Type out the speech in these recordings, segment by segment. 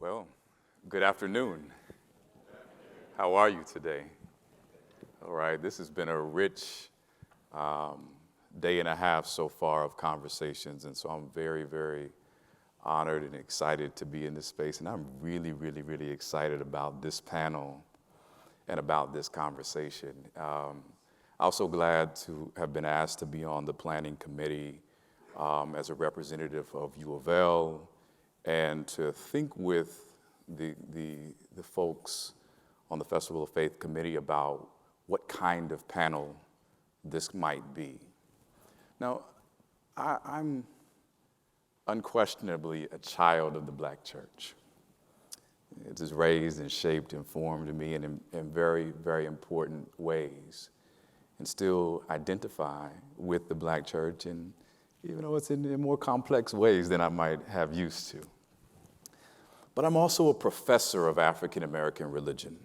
Well, good afternoon. How are you today? All right, this has been a rich day and a half so far of conversations, and so I'm very, very honored and excited to be in this space, and I'm really, really, really excited about this panel and about this conversation. Also glad to have been asked to be on the planning committee as a representative of U of L, and to think with the folks on the Festival of Faith Committee about what kind of panel this might be. Now, I'm unquestionably a child of the Black church. It is raised and shaped and formed me in very, very important ways, and still identify with the Black church, and even though it's in more complex ways than I might have used to. But I'm also a professor of African American religion,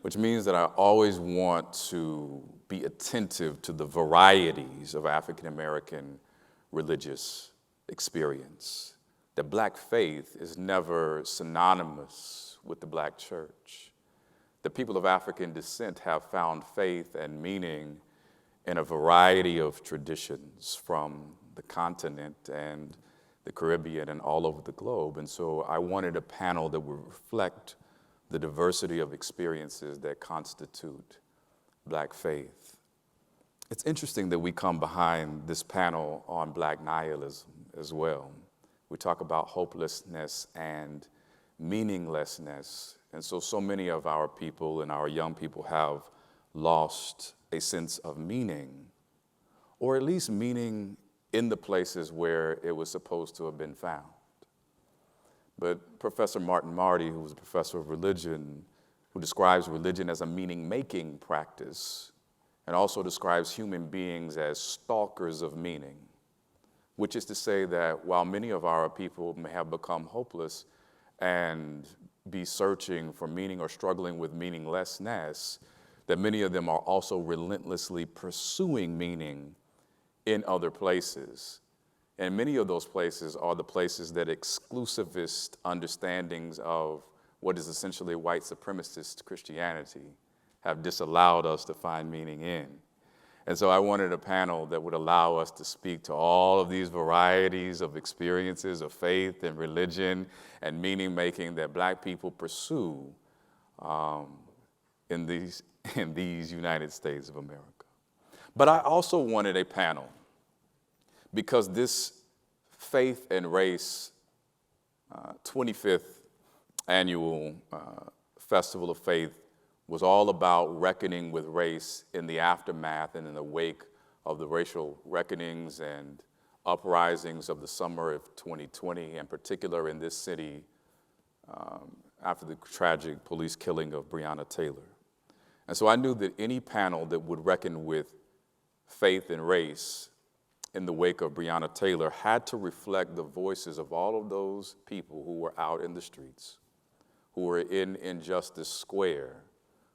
which means that I always want to be attentive to the varieties of African American religious experience. That Black faith is never synonymous with the Black church. The people of African descent have found faith and meaning in a variety of traditions from the continent and the Caribbean and all over the globe. And so I wanted a panel that would reflect the diversity of experiences that constitute Black faith. It's interesting that we come behind this panel on Black nihilism as well. We talk about hopelessness and meaninglessness. And so many of our people and our young people have lost a sense of meaning, or at least meaning in the places where it was supposed to have been found. But Professor Martin Marty, who was a professor of religion, who describes religion as a meaning-making practice, and also describes human beings as stalkers of meaning, which is to say that while many of our people may have become hopeless and be searching for meaning or struggling with meaninglessness, that many of them are also relentlessly pursuing meaning in other places. And many of those places are the places that exclusivist understandings of what is essentially white supremacist Christianity have disallowed us to find meaning in. And so I wanted a panel that would allow us to speak to all of these varieties of experiences of faith and religion and meaning making that Black people pursue in these United States of America. But I also wanted a panel because this Faith and Race 25th annual Festival of Faith was all about reckoning with race in the aftermath and in the wake of the racial reckonings and uprisings of the summer of 2020, in particular in this city after the tragic police killing of Breonna Taylor. And so I knew that any panel that would reckon with faith and race in the wake of Breonna Taylor had to reflect the voices of all of those people who were out in the streets, who were in Injustice Square,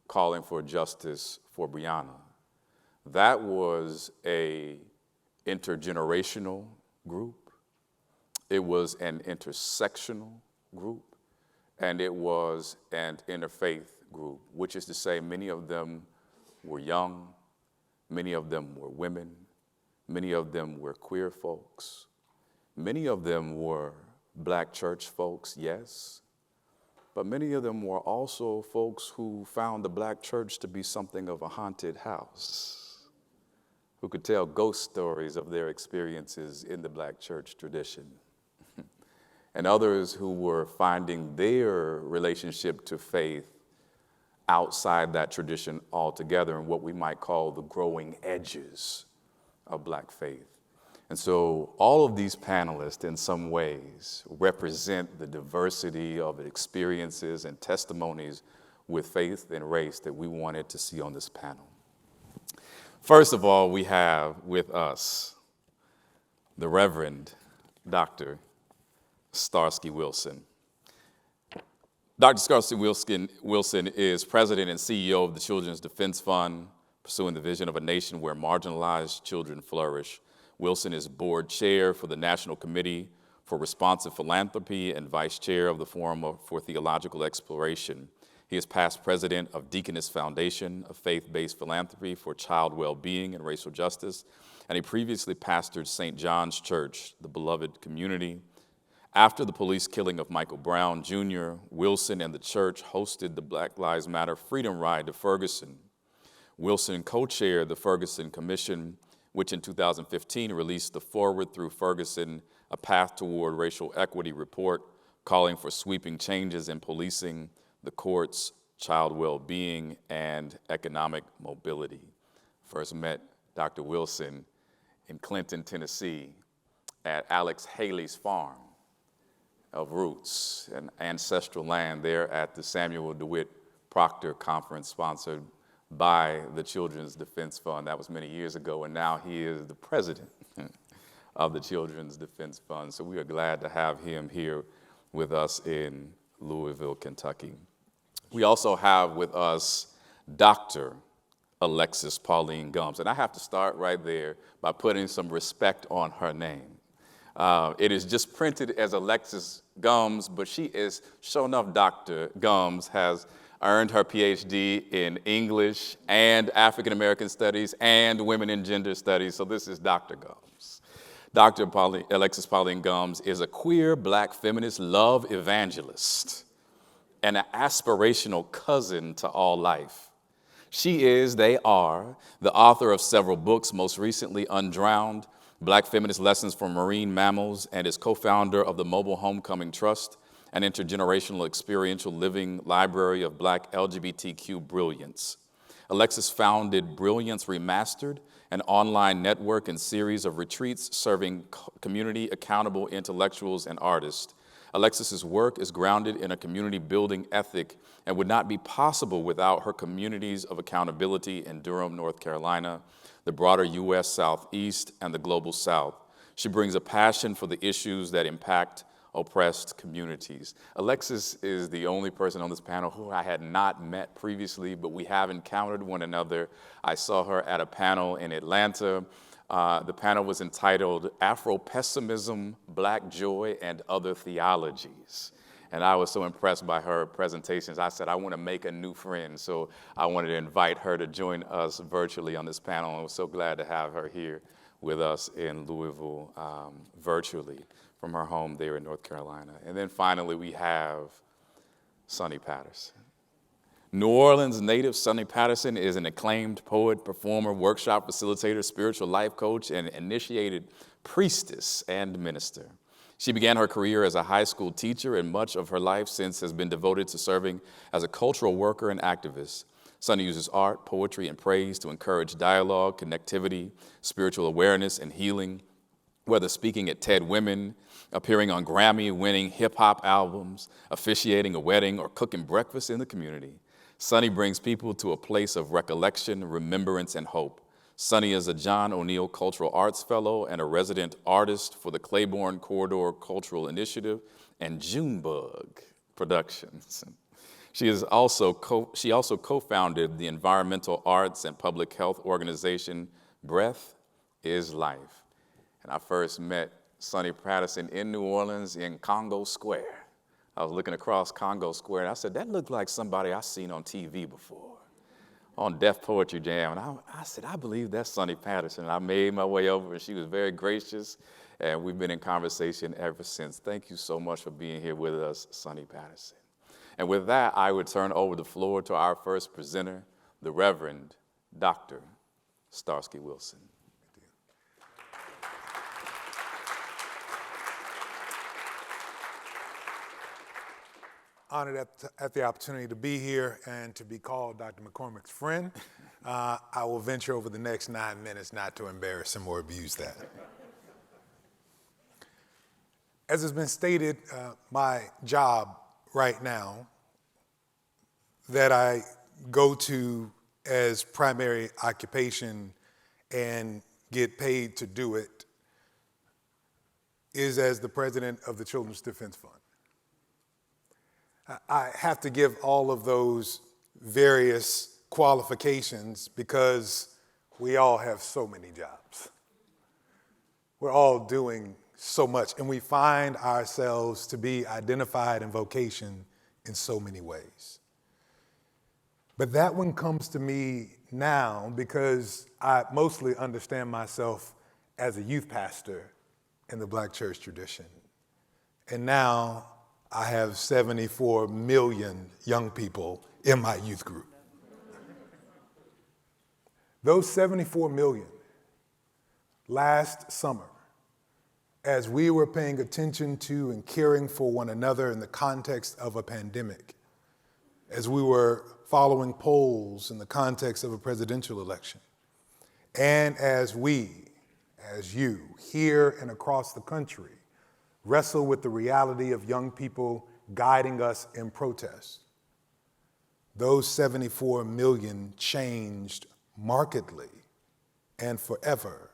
calling for justice for Breonna. That was an intergenerational group, it was an intersectional group, and it was an interfaith group, which is to say many of them were young, many of them were women, many of them were queer folks, many of them were Black church folks, yes, but many of them were also folks who found the Black church to be something of a haunted house, who could tell ghost stories of their experiences in the Black church tradition, and others who were finding their relationship to faith outside that tradition altogether in what we might call the growing edges of Black faith. And so all of these panelists in some ways represent the diversity of experiences and testimonies with faith and race that we wanted to see on this panel. First of all, we have with us the Reverend Dr. Starsky Wilson. Dr. Starsky Wilson is president and CEO of the Children's Defense Fund, pursuing the vision of a nation where marginalized children flourish. Wilson is board chair for the National Committee for Responsive Philanthropy and vice chair of the Forum for Theological Exploration. He is past president of Deaconess Foundation, a faith-based philanthropy for child well-being and racial justice, and he previously pastored St. John's Church, the beloved community. After the police killing of Michael Brown Jr., Wilson and the church hosted the Black Lives Matter Freedom Ride to Ferguson. Wilson co-chaired the Ferguson Commission, which in 2015 released the Forward Through Ferguson, A Path Toward Racial Equity report, calling for sweeping changes in policing, the courts, child well-being, and economic mobility. First met Dr. Wilson in Clinton, Tennessee, at Alex Haley's farm of roots and ancestral land there at the Samuel DeWitt Proctor Conference sponsored by the Children's Defense Fund. That was many years ago, and now he is the president of the Children's Defense Fund. So we are glad to have him here with us in Louisville, Kentucky. We also have with us Dr. Alexis Pauline Gumbs, and I have to start right there by putting some respect on her name. It is just printed as Alexis Gumbs, but she is, sure enough, Dr. Gumbs has earned her PhD in English and African American Studies and Women in Gender Studies, so this is Dr. Gumbs. Dr. Alexis Pauline Gumbs is a queer Black feminist love evangelist and an aspirational cousin to all life. They are the author of several books, most recently Undrowned, Black Feminist Lessons from Marine Mammals, and is co-founder of the Mobile Homecoming Trust, an intergenerational experiential living library of Black LGBTQ brilliance. Alexis founded Brilliance Remastered, an online network and series of retreats serving community accountable intellectuals and artists. Alexis's work is grounded in a community-building ethic and would not be possible without her communities of accountability in Durham, North Carolina, the broader U.S. Southeast, and the Global South. She brings a passion for the issues that impact oppressed communities. Alexis is the only person on this panel who I had not met previously, but we have encountered one another. I saw her at a panel in Atlanta. The panel was entitled Afro-Pessimism, Black Joy, and Other Theologies. And I was so impressed by her presentations. I said, I want to make a new friend. So I wanted to invite her to join us virtually on this panel. And I was so glad to have her here with us in Louisville virtually from her home there in North Carolina. And then finally, we have Sonny Patterson. New Orleans native Sonny Patterson is an acclaimed poet, performer, workshop facilitator, spiritual life coach, and initiated priestess and minister. She began her career as a high school teacher, and much of her life since has been devoted to serving as a cultural worker and activist. Sonny uses art, poetry, and praise to encourage dialogue, connectivity, spiritual awareness, and healing, whether speaking at TED Women, appearing on Grammy-winning hip-hop albums, officiating a wedding, or cooking breakfast in the community. Sonny brings people to a place of recollection, remembrance, and hope. Sonny is a John O'Neill Cultural Arts Fellow and a resident artist for the Claiborne Corridor Cultural Initiative and Junebug Productions. She also co-founded the environmental arts and public health organization Breath is Life. And I first met Sonny Patterson in New Orleans in Congo Square. I was looking across Congo Square, and I said, that looked like somebody I've seen on TV before, on Def Poetry Jam. And I said, I believe that's Sonny Patterson. And I made my way over, and she was very gracious, and we've been in conversation ever since. Thank you so much for being here with us, Sonny Patterson. And with that, I would turn over the floor to our first presenter, the Reverend Dr. Starsky Wilson. Honored at the opportunity to be here and to be called Dr. McCormack's friend. I will venture over the next 9 minutes not to embarrass him or abuse that. As has been stated, my job right now that I go to as primary occupation and get paid to do it is as the president of the Children's Defense Fund. I have to give all of those various qualifications because we all have so many jobs. We're all doing so much, and we find ourselves to be identified in vocation in so many ways. But that one comes to me now because I mostly understand myself as a youth pastor in the Black church tradition. And now I have 74 million young people in my youth group. Those 74 million, last summer, as we were paying attention to and caring for one another in the context of a pandemic, as we were following polls in the context of a presidential election, and as we, as you, here and across the country, wrestle with the reality of young people guiding us in protest, those 74 million changed markedly and forever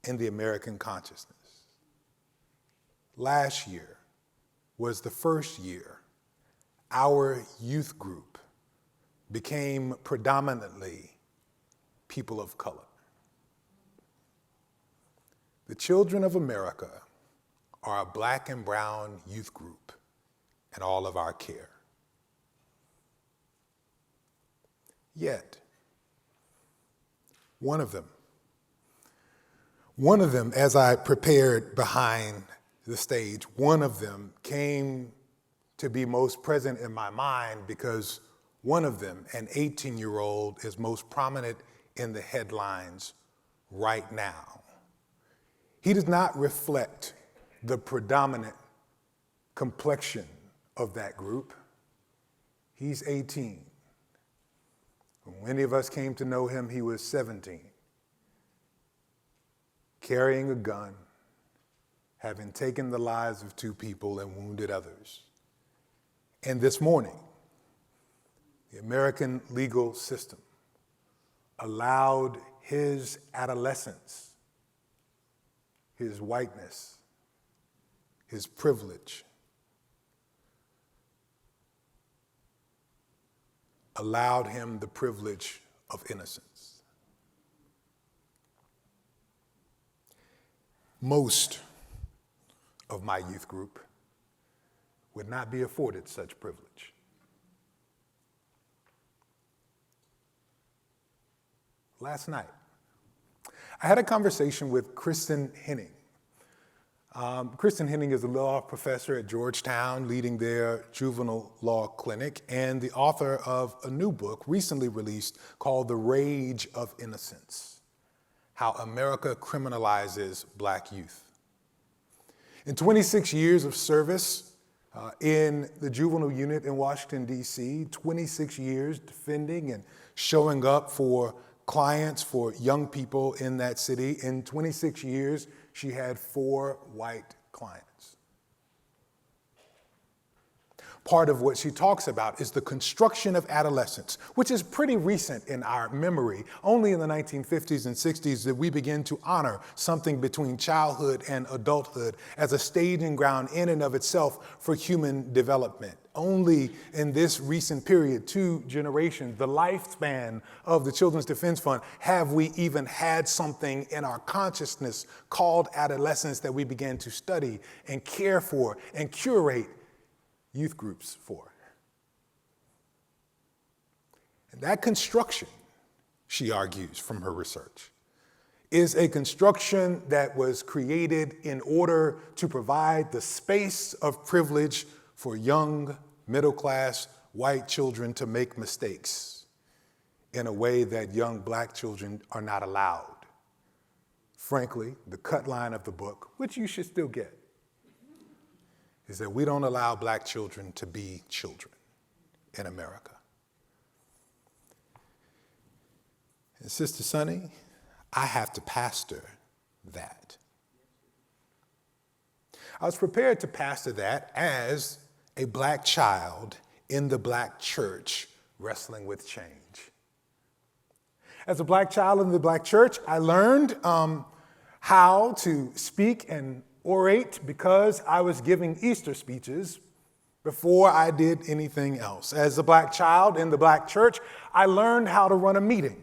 in the American consciousness. Last year was the first year our youth group became predominantly people of color. The children of America are a Black and brown youth group in all of our care. Yet, one of them, as I prepared behind the stage, one of them came to be most present in my mind because one of them, an 18-year-old, is most prominent in the headlines right now. He does not reflect the predominant complexion of that group. He's 18. When many of us came to know him, he was 17, carrying a gun, having taken the lives of 2 people and wounded others. And this morning, the American legal system allowed his adolescence, his whiteness, his privilege, allowed him the privilege of innocence. Most of my youth group would not be afforded such privilege. Last night, I had a conversation with Kristen Henning. Kristen Henning is a law professor at Georgetown, leading their juvenile law clinic, and the author of a new book recently released called The Rage of Innocence: How America Criminalizes Black Youth. In 26 years of service in the juvenile unit in Washington, D.C., 26 years defending and showing up for clients, for young people in that city. In 26 years, she had 4 white clients. Part of what she talks about is the construction of adolescence, which is pretty recent in our memory. Only in the 1950s and 60s did we begin to honor something between childhood and adulthood as a staging ground in and of itself for human development. Only in this recent period, 2 generations, the lifespan of the Children's Defense Fund, have we even had something in our consciousness called adolescence that we began to study and care for and curate youth groups for. And that construction, she argues from her research, is a construction that was created in order to provide the space of privilege for young, middle-class, white children to make mistakes in a way that young Black children are not allowed. Frankly, the cut line of the book, which you should still get, is that we don't allow Black children to be children in America. And Sister Sonny, I have to pastor that. I was prepared to pastor that as a Black child in the Black church wrestling with change. As a Black child in the Black church, I learned how to speak and orate because I was giving Easter speeches before I did anything else. As a Black child in the Black church, I learned how to run a meeting.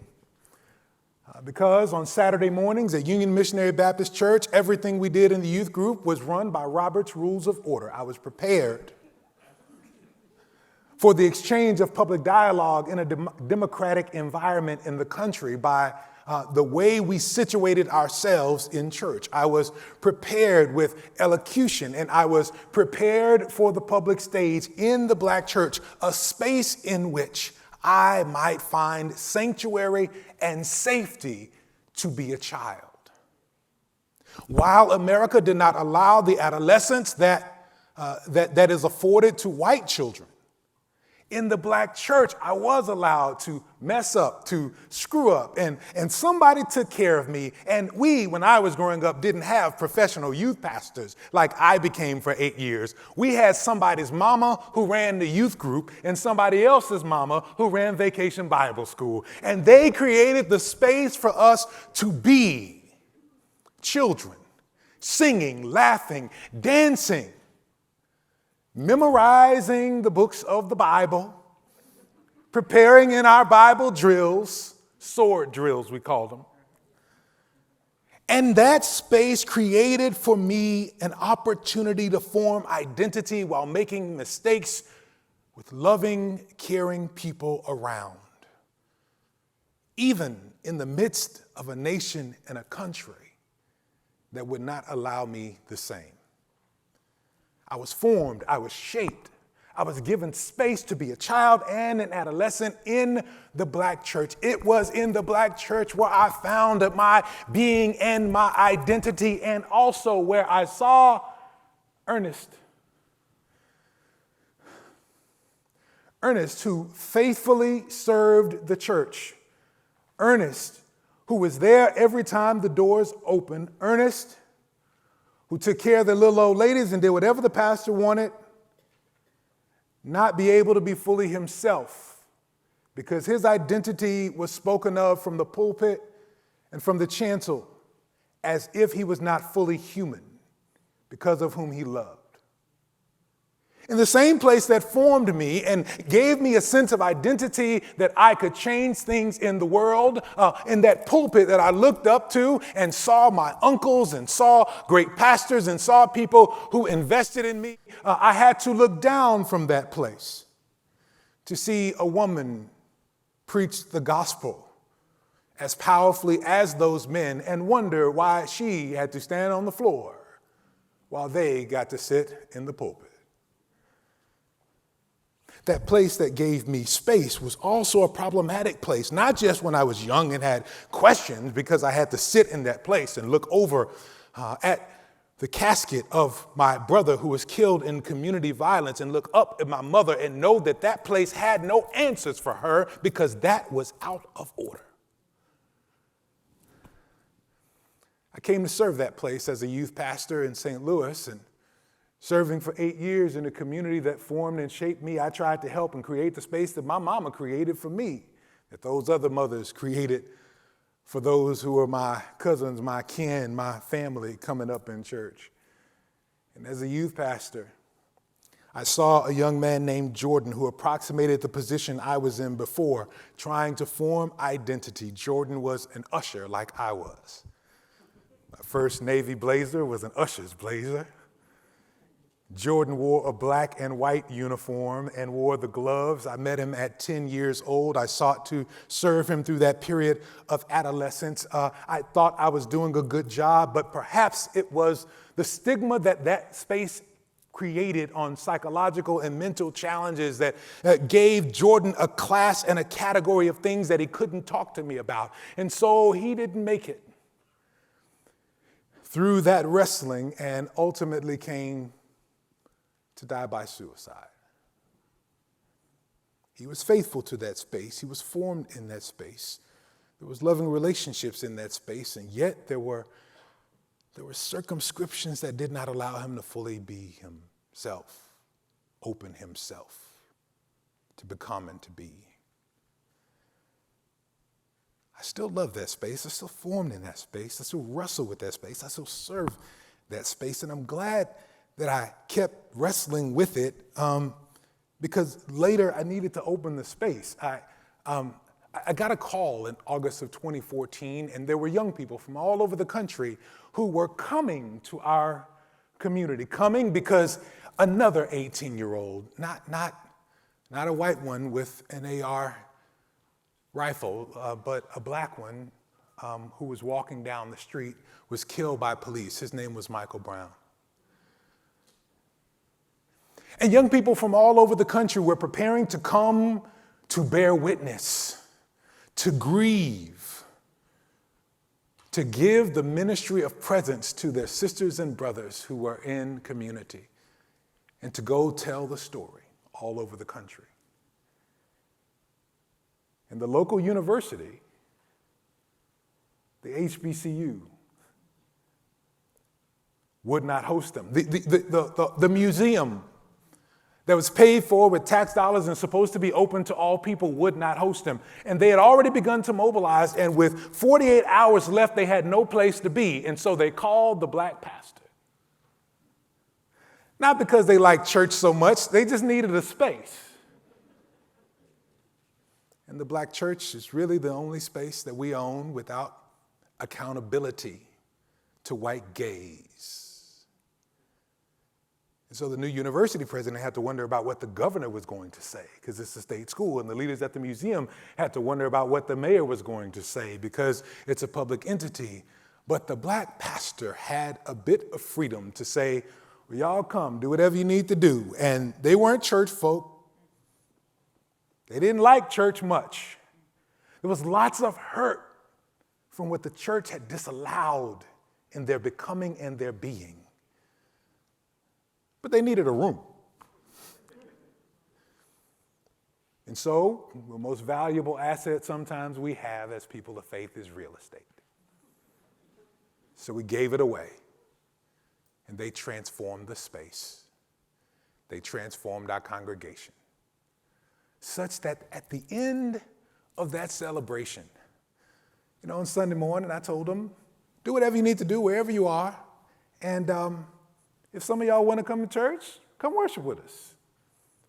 Because on Saturday mornings at Union Missionary Baptist Church, everything we did in the youth group was run by Robert's Rules of Order. I was prepared for the exchange of public dialogue in a democratic environment in the country by the way we situated ourselves in church. I was prepared with elocution, and I was prepared for the public stage in the Black church, a space in which I might find sanctuary and safety to be a child. While America did not allow the adolescence that is afforded to white children, in the Black church, I was allowed to mess up, to screw up, and somebody took care of me. And we, when I was growing up, didn't have professional youth pastors like I became for 8 years. We had somebody's mama who ran the youth group and somebody else's mama who ran Vacation Bible School. And they created the space for us to be children, singing, laughing, dancing, memorizing the books of the Bible, preparing in our Bible drills, sword drills we called them. And that space created for me an opportunity to form identity while making mistakes with loving, caring people around. Even in the midst of a nation and a country that would not allow me the same. I was formed, I was shaped, I was given space to be a child and an adolescent in the Black church. It was in the Black church where I found my being and my identity, and also where I saw Ernest. Ernest, who faithfully served the church. Ernest, who was there every time the doors opened. Ernest, who took care of the little old ladies and did whatever the pastor wanted, not be able to be fully himself because his identity was spoken of from the pulpit and from the chancel as if he was not fully human because of whom he loved. In the same place that formed me and gave me a sense of identity that I could change things in the world, in that pulpit that I looked up to and saw my uncles and saw great pastors and saw people who invested in me, I had to look down from that place to see a woman preach the gospel as powerfully as those men and wonder why she had to stand on the floor while they got to sit in the pulpit. That place that gave me space was also a problematic place, not just when I was young and had questions, because I had to sit in that place and look over at the casket of my brother who was killed in community violence and look up at my mother and know that that place had no answers for her because that was out of order. I came to serve that place as a youth pastor in St. Louis, and serving for 8 years in a community that formed and shaped me, I tried to help and create the space that my mama created for me, that those other mothers created for those who were my cousins, my kin, my family coming up in church. And as a youth pastor, I saw a young man named Jordan who approximated the position I was in before, trying to form identity. Jordan was an usher like I was. My first Navy blazer was an usher's blazer. Jordan wore a black and white uniform and wore the gloves. I met him at 10 years old. I sought to serve him through that period of adolescence. I thought I was doing a good job, but perhaps it was the stigma that space created on psychological and mental challenges that gave Jordan a class and a category of things that he couldn't talk to me about. And so he didn't make it through that wrestling and ultimately came to die by suicide. He was faithful to that space. He was formed in that space. There was loving relationships in that space, and yet there were circumscriptions that did not allow him to fully be himself, open himself to become and to be. I still love that space. I still formed in that space. I still wrestle with that space. I still serve that space, and I'm glad that I kept wrestling with it because later I needed to open the space. I I got a call in August of 2014, and there were young people from all over the country who were coming to our community, coming because another 18-year-old, not a white one with an AR rifle, but a black one who was walking down the street, was killed by police. His name was Michael Brown. And young people from all over the country were preparing to come to bear witness, to grieve, to give the ministry of presence to their sisters and brothers who were in community, and to go tell the story all over the country. And the local university, the HBCU, would not host them. The museum that was paid for with tax dollars and supposed to be open to all people would not host them. And they had already begun to mobilize, and with 48 hours left, they had no place to be. And so they called the black pastor. Not because they liked church so much, they just needed a space. And the black church is really the only space that we own without accountability to white gaze. And so the new university president had to wonder about what the governor was going to say, because it's a state school, and the leaders at the museum had to wonder about what the mayor was going to say, because it's a public entity. But the black pastor had a bit of freedom to say, well, y'all come, do whatever you need to do. And they weren't church folk. They didn't like church much. There was lots of hurt from what the church had disallowed in their becoming and their being. But they needed a room. And so, the most valuable asset sometimes we have as people of faith is real estate. So we gave it away, and they transformed the space. They transformed our congregation, such that at the end of that celebration, on Sunday morning, I told them, do whatever you need to do wherever you are, and if some of y'all want to come to church, come worship with us.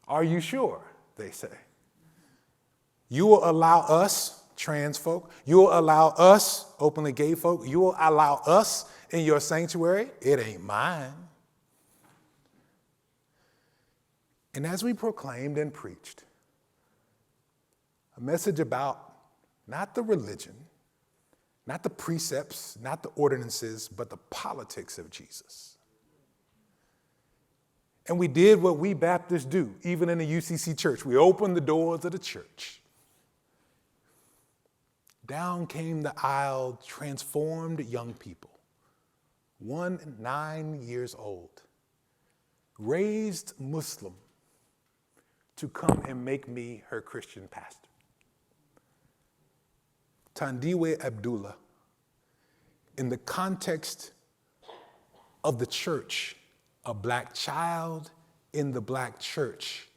Are you sure? They say. You will allow us, trans folk, you will allow us, openly gay folk, you will allow us in your sanctuary? It ain't mine. And as we proclaimed and preached, a message about not the religion, not the precepts, not the ordinances, but the politics of Jesus. And we did what we Baptists do, even in the UCC church. We opened the doors of the church. Down came the aisle, transformed young people, 9 years old, raised Muslim, to come and make me her Christian pastor. Tandiwe Abdullah, in the context of the church, a black child in the black church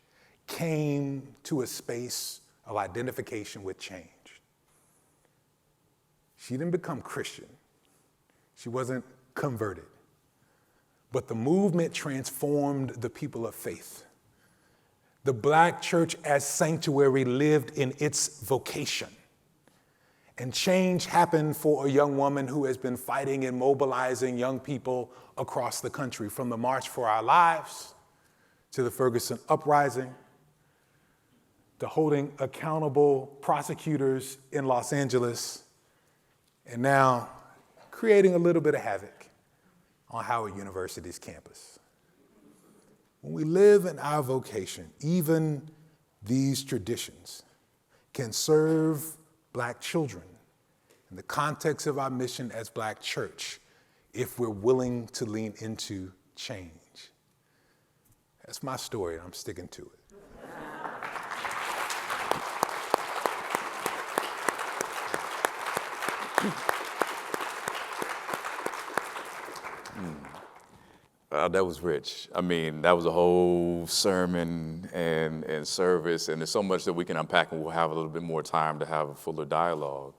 came to a space of identification with change. She didn't become Christian. She wasn't converted. But the movement transformed the people of faith. The black church as sanctuary lived in its vocation. And change happened for a young woman who has been fighting and mobilizing young people across the country, from the March for Our Lives to the Ferguson Uprising, to holding accountable prosecutors in Los Angeles, and now creating a little bit of havoc on Howard University's campus. When we live in our vocation, even these traditions can serve black children in the context of our mission as black church if we're willing to lean into change. That's my story, and I'm sticking to it. That was rich. I mean, that was a whole sermon and service, and there's so much that we can unpack, and we'll have a little bit more time to have a fuller dialogue.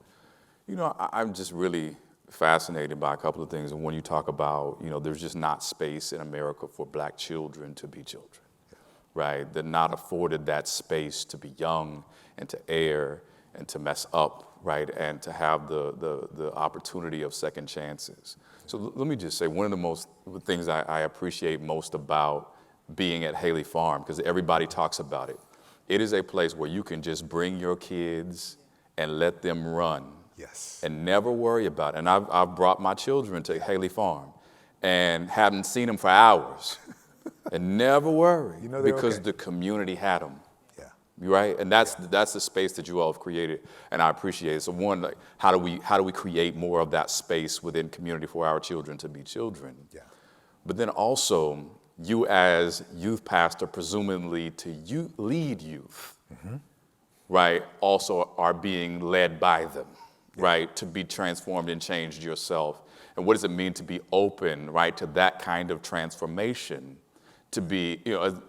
I'm just really fascinated by a couple of things. And when you talk about, there's just not space in America for black children to be children, right? They're not afforded that space to be young and to err and to mess up, right? And to have the opportunity of second chances. So let me just say, one of the things I appreciate most about being at Haley Farm, because everybody talks about it, it is a place where you can just bring your kids and let them run. Yes. And never worry about it. And I've brought my children to Haley Farm and haven't seen them for hours and never worry because the community had them. Yeah. Right? And that's the space that you all have created, and I appreciate it. So one, like, how do we create more of that space within community for our children to be children? Yeah. But then also, you as youth pastor, presumably to lead youth, right, also are being led by them, right, to be transformed and changed yourself. And what does it mean to be open, right, to that kind of transformation? To be,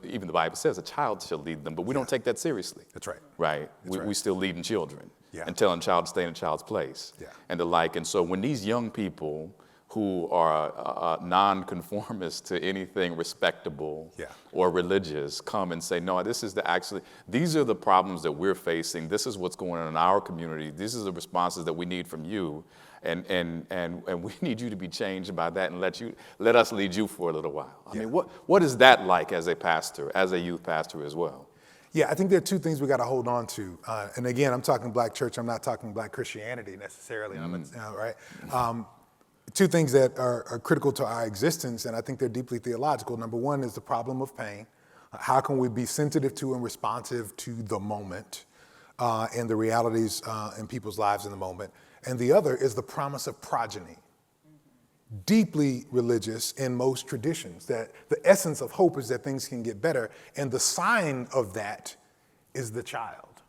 even the Bible says a child shall lead them, but we don't take that seriously. That's right. Right? We still leading children and telling a child to stay in a child's place and the like. And so when these young people who are non-conformist to anything respectable or religious come and say, no, these are the problems that we're facing. This is what's going on in our community. These are the responses that we need from you. And we need you to be changed by that and let us lead you for a little while. I mean, what is that like as a pastor, as a youth pastor as well? Yeah, I think there are two things we got to hold on to. And again, I'm talking Black church. I'm not talking Black Christianity necessarily. Right? Two things that are critical to our existence, and I think they're deeply theological. Number one is the problem of pain. How can we be sensitive to and responsive to the moment and the realities in people's lives in the moment? And the other is the promise of progeny. Deeply religious in most traditions, that the essence of hope is that things can get better, and the sign of that is the child.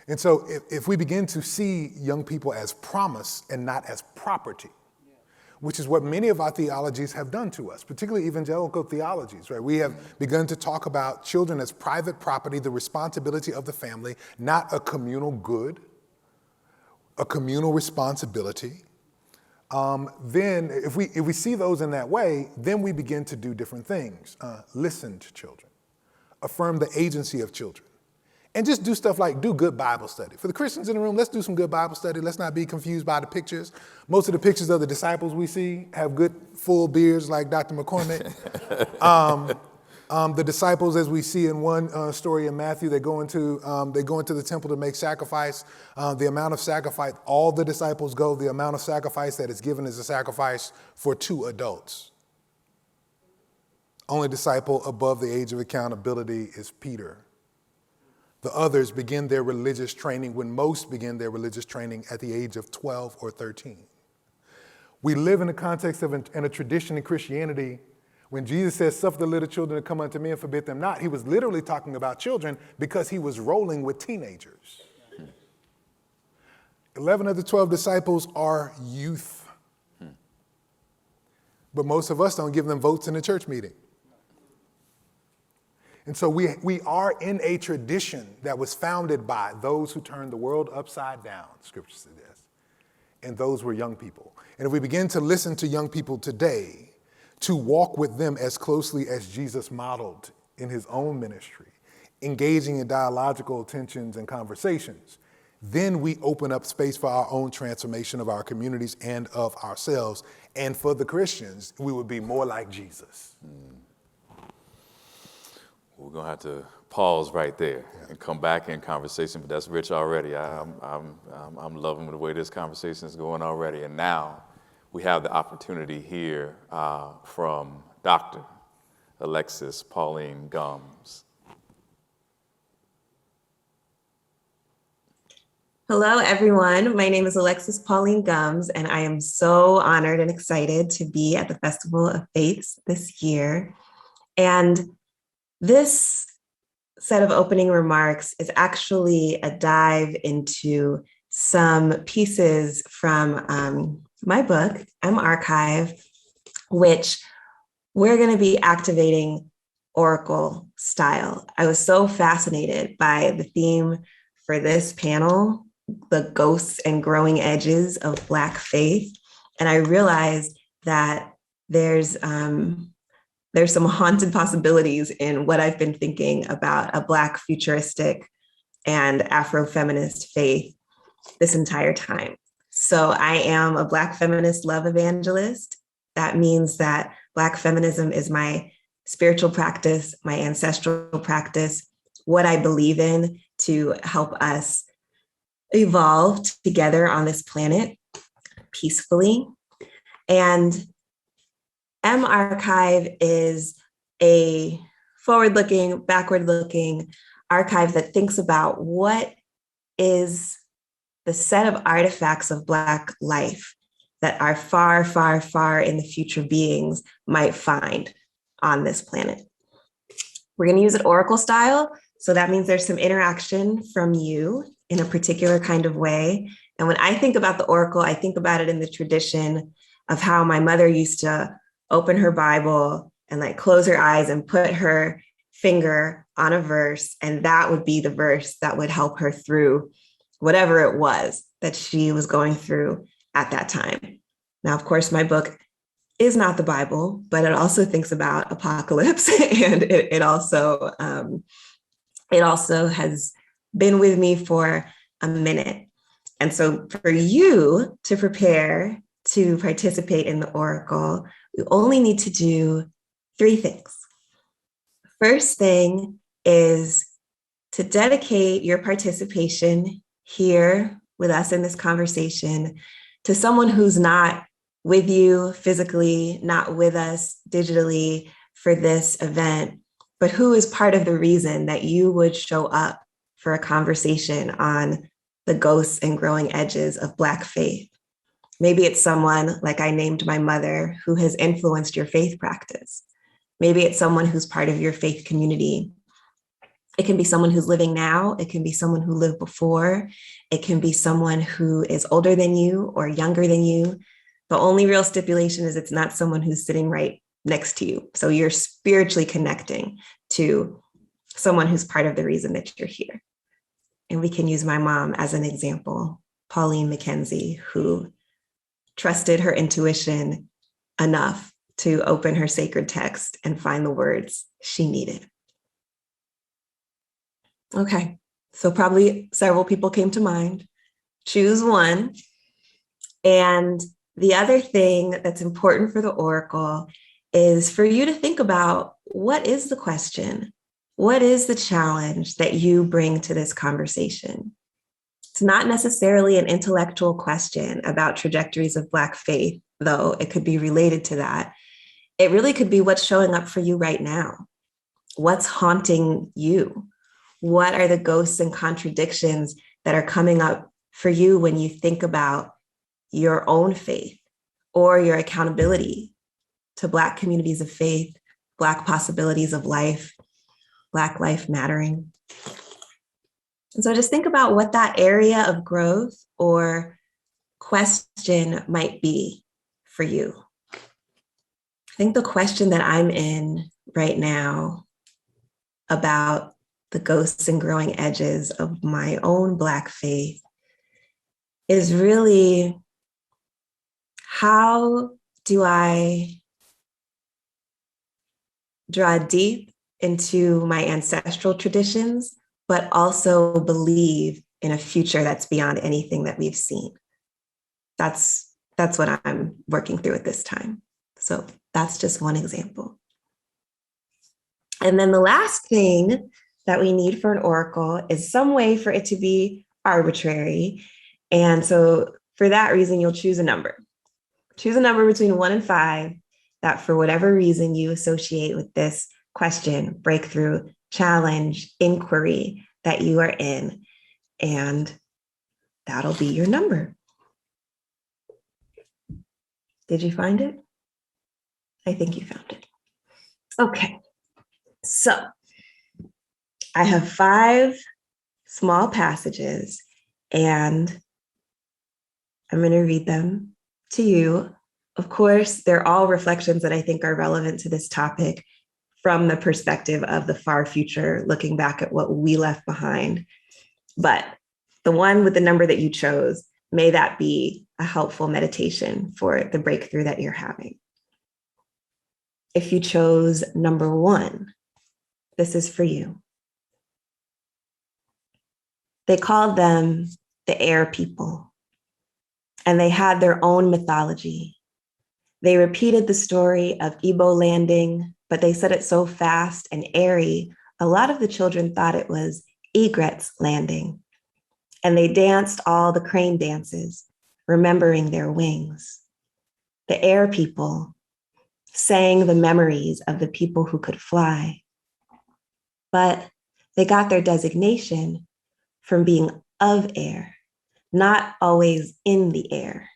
And so if we begin to see young people as promise and not as property, which is what many of our theologies have done to us, particularly evangelical theologies, right? We have begun to talk about children as private property, the responsibility of the family, not a communal good, a communal responsibility. Then if we see those in that way, then we begin to do different things. Listen to children, affirm the agency of children, and just do stuff like do good Bible study. For the Christians in the room, let's do some good Bible study. Let's not be confused by the pictures. Most of the pictures of the disciples we see have good full beards like Dr. McCormack. The disciples, as we see in one story in Matthew, they go into the temple to make sacrifice. The amount of sacrifice, all the disciples go, the amount of sacrifice that is given is a sacrifice for 2 adults. Only disciple above the age of accountability is Peter. The others begin their religious training when most begin their religious training at the age of 12 or 13. We live in the context of in a tradition in Christianity. When Jesus says, suffer the little children to come unto me and forbid them not, he was literally talking about children because he was rolling with teenagers. 11 of the 12 disciples are youth. But most of us don't give them votes in the church meeting. And so we are in a tradition that was founded by those who turned the world upside down, Scripture suggests, and those were young people. And if we begin to listen to young people today, to walk with them as closely as Jesus modeled in his own ministry, engaging in dialogical tensions and conversations, then we open up space for our own transformation of our communities and of ourselves. And for the Christians, we would be more like Jesus. We're going to have to pause right there and come back in conversation, but that's rich already. I'm loving the way this conversation is going already. And now we have the opportunity here from Dr. Alexis Pauline Gumbs. Hello, everyone. My name is Alexis Pauline Gumbs, and I am so honored and excited to be at the Festival of Faiths this year. And this set of opening remarks is actually a dive into some pieces from my book, Archive, which we're going to be activating Oracle style. I was so fascinated by the theme for this panel, the ghosts and growing edges of Black faith. And I realized that there's some haunted possibilities in what I've been thinking about a Black futuristic and Afro-feminist faith this entire time. So I am a Black feminist love evangelist. That means that Black feminism is my spiritual practice, my ancestral practice, what I believe in to help us evolve together on this planet peacefully. And M Archive is a forward-looking, backward-looking archive that thinks about what is the set of artifacts of Black life that our far, far, far in the future beings might find on this planet. We're going to use it oracle style. So that means there's some interaction from you in a particular kind of way. And when I think about the oracle, I think about it in the tradition of how my mother used to open her Bible and like close her eyes and put her finger on a verse. And that would be the verse that would help her through whatever it was that she was going through at that time. Now, of course, my book is not the Bible, but it also thinks about apocalypse, and it also has been with me for a minute. And so for you to prepare to participate in the oracle, we only need to do 3 things. First thing is to dedicate your participation here with us in this conversation to someone who's not with you physically, not with us digitally for this event, but who is part of the reason that you would show up for a conversation on the ghosts and growing edges of Black faith. Maybe it's someone like I named my mother who has influenced your faith practice. Maybe it's someone who's part of your faith community. It can be someone who's living now. It can be someone who lived before. It can be someone who is older than you or younger than you. The only real stipulation is it's not someone who's sitting right next to you. So you're spiritually connecting to someone who's part of the reason that you're here. And we can use my mom as an example, Pauline McKenzie, who trusted her intuition enough to open her sacred text and find the words she needed. Okay, so probably several people came to mind. Choose one. And the other thing that's important for the oracle is for you to think about, what is the question? What is the challenge that you bring to this conversation? It's not necessarily an intellectual question about trajectories of Black faith, though it could be related to that. It really could be what's showing up for you right now. What's haunting you? What are the ghosts and contradictions that are coming up for you when you think about your own faith or your accountability to Black communities of faith, Black possibilities of life, Black life mattering? And so just think about what that area of growth or question might be for you. I think the question that I'm in right now about the ghosts and growing edges of my own Black faith is really, how do I draw deep into my ancestral traditions, but also believe in a future that's beyond anything that we've seen? That's what I'm working through at this time. So that's just one example. And then the last thing that we need for an oracle is some way for it to be arbitrary. And so for that reason, you'll choose a number. Choose a number between 1 and 5 that for whatever reason you associate with this question, breakthrough, challenge, inquiry that you are in. And that'll be your number. Did you find it? I think you found it. Okay, so I have 5 small passages, and I'm going to read them to you. Of course, they're all reflections that I think are relevant to this topic from the perspective of the far future, looking back at what we left behind. But the one with the number that you chose, may that be a helpful meditation for the breakthrough that you're having. If you chose number 1, this is for you. They called them the air people, and they had their own mythology. They repeated the story of Igbo landing, but they said it so fast and airy, a lot of the children thought it was egrets landing. And they danced all the crane dances, remembering their wings. The air people sang the memories of the people who could fly. But they got their designation from being of air, not always in the air.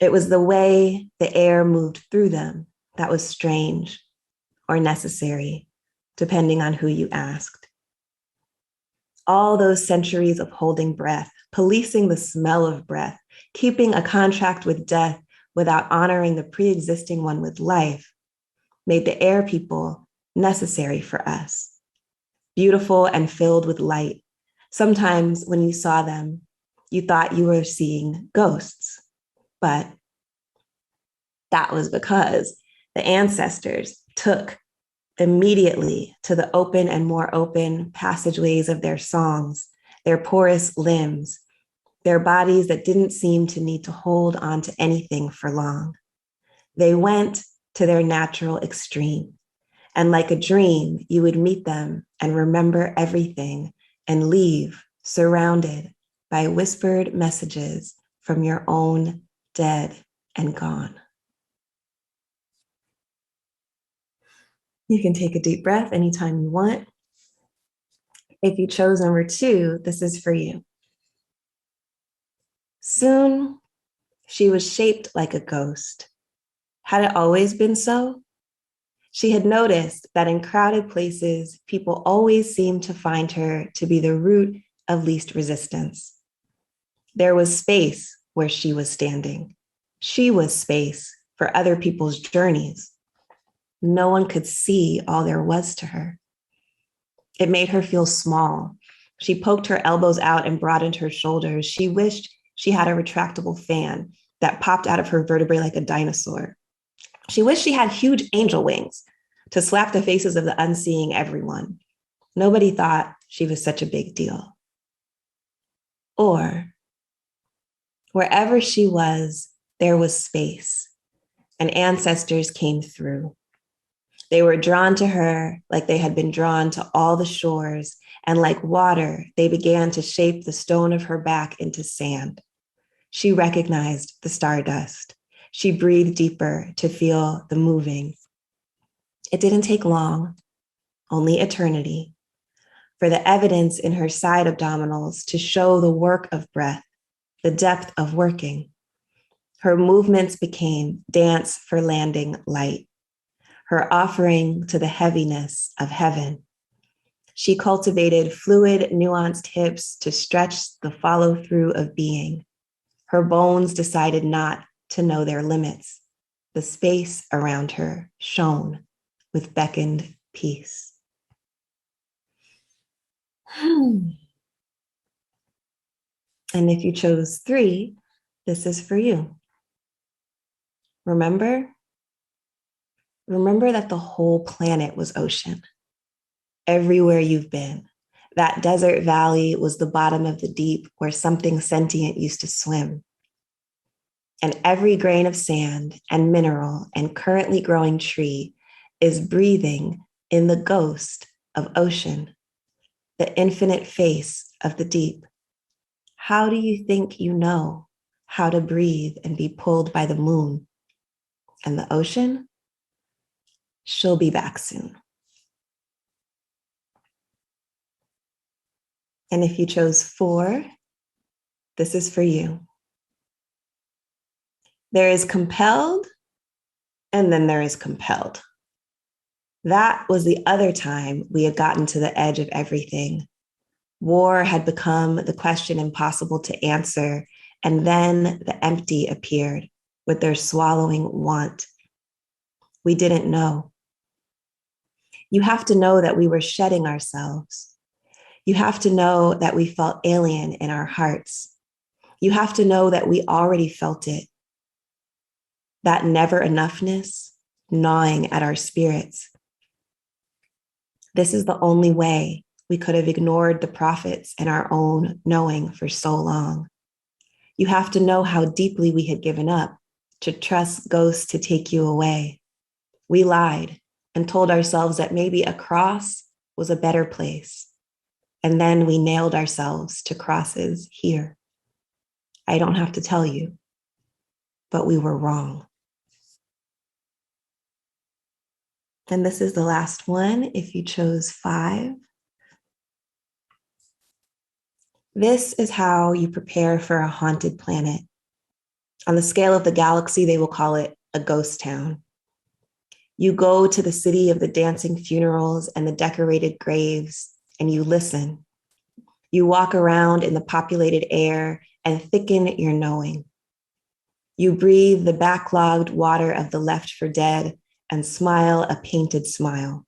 It was the way the air moved through them that was strange or necessary, depending on who you asked. All those centuries of holding breath, policing the smell of breath, keeping a contract with death without honoring the pre-existing one with life, made the air people necessary for us, beautiful and filled with light. Sometimes when you saw them, you thought you were seeing ghosts, but that was because the ancestors took immediately to the open and more open passageways of their songs, their porous limbs, their bodies that didn't seem to need to hold on to anything for long. They went to their natural extreme. And like a dream, you would meet them and remember everything and leave surrounded by whispered messages from your own dead and gone. You can take a deep breath anytime you want. If you chose number 2, this is for you. Soon, she was shaped like a ghost. Had it always been so? She had noticed that in crowded places, people always seemed to find her to be the root of least resistance. There was space where she was standing. She was space for other people's journeys. No one could see all there was to her. It made her feel small. She poked her elbows out and broadened her shoulders. She wished she had a retractable fan that popped out of her vertebrae like a dinosaur. She wished she had huge angel wings to slap the faces of the unseeing everyone. Nobody thought she was such a big deal. Or wherever she was, there was space, and ancestors came through. They were drawn to her like they had been drawn to all the shores, and like water, they began to shape the stone of her back into sand. She recognized the stardust. She breathed deeper to feel the moving. It didn't take long, only eternity, for the evidence in her side abdominals to show the work of breath, the depth of working. Her movements became dance for landing light, her offering to the heaviness of heaven. She cultivated fluid, nuanced hips to stretch the follow-through of being. Her bones decided not to know their limits. The space around her shone with beckoned peace. And if you chose 3, this is for you. Remember that the whole planet was ocean. Everywhere you've been, that desert valley was the bottom of the deep where something sentient used to swim. And every grain of sand and mineral and currently growing tree is breathing in the ghost of ocean, the infinite face of the deep. How do you think you know how to breathe and be pulled by the moon? And the ocean? She'll be back soon. And if you chose 4, this is for you. There is compelled, and then there is compelled. That was the other time we had gotten to the edge of everything. War had become the question impossible to answer, and then the empty appeared with their swallowing want. We didn't know. You have to know that we were shedding ourselves. You have to know that we felt alien in our hearts. You have to know that we already felt it. That never enoughness gnawing at our spirits. This is the only way we could have ignored the prophets and our own knowing for so long. You have to know how deeply we had given up to trust ghosts to take you away. We lied and told ourselves that maybe a cross was a better place. And then we nailed ourselves to crosses here. I don't have to tell you, but we were wrong. And this is the last one, if you chose 5. This is how you prepare for a haunted planet. On the scale of the galaxy, they will call it a ghost town. You go to the city of the dancing funerals and the decorated graves, and you listen. You walk around in the populated air and thicken your knowing. You breathe the backlogged water of the left for dead and smile a painted smile.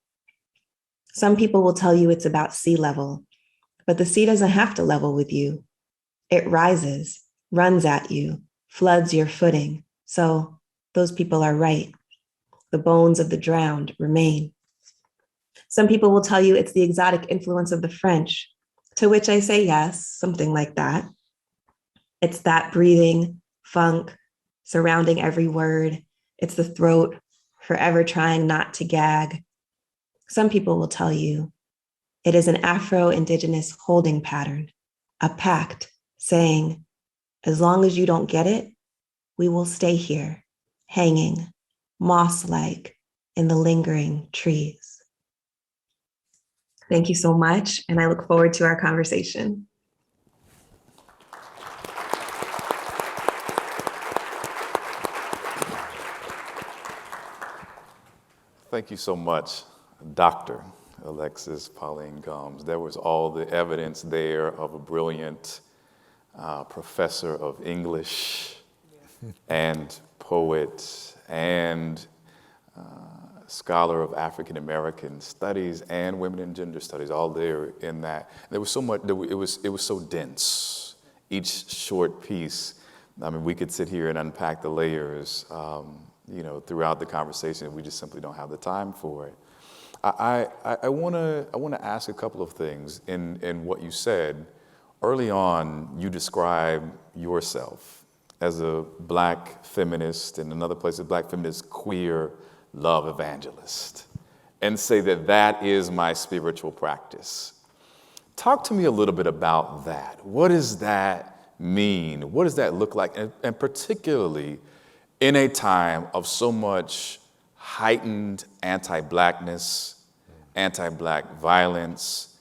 Some people will tell you it's about sea level, but the sea doesn't have to level with you. It rises, runs at you, floods your footing. So those people are right. The bones of the drowned remain. Some people will tell you it's the exotic influence of the French, to which I say yes, something like that. It's that breathing, funk, surrounding every word. It's the throat, forever trying not to gag. Some people will tell you it is an Afro-Indigenous holding pattern, a pact saying, as long as you don't get it, we will stay here, hanging, moss-like in the lingering trees. Thank you so much, and I look forward to our conversation. Thank you so much, Dr. Alexis Pauline Gumbs. There was all the evidence there of a brilliant professor of English and poet and scholar of African American studies and women and gender studies, all there in that. There was so much, it was so dense. Each short piece, I mean, we could sit here and unpack the layers, throughout the conversation. We just simply don't have the time for it. I want to ask a couple of things in what you said. Early on, you described yourself as a Black feminist, and another place, a Black feminist queer love evangelist, and say that is my spiritual practice. Talk to me a little bit about that. What does that mean? What does that look like? And particularly in a time of so much heightened anti-Blackness, anti-Black violence,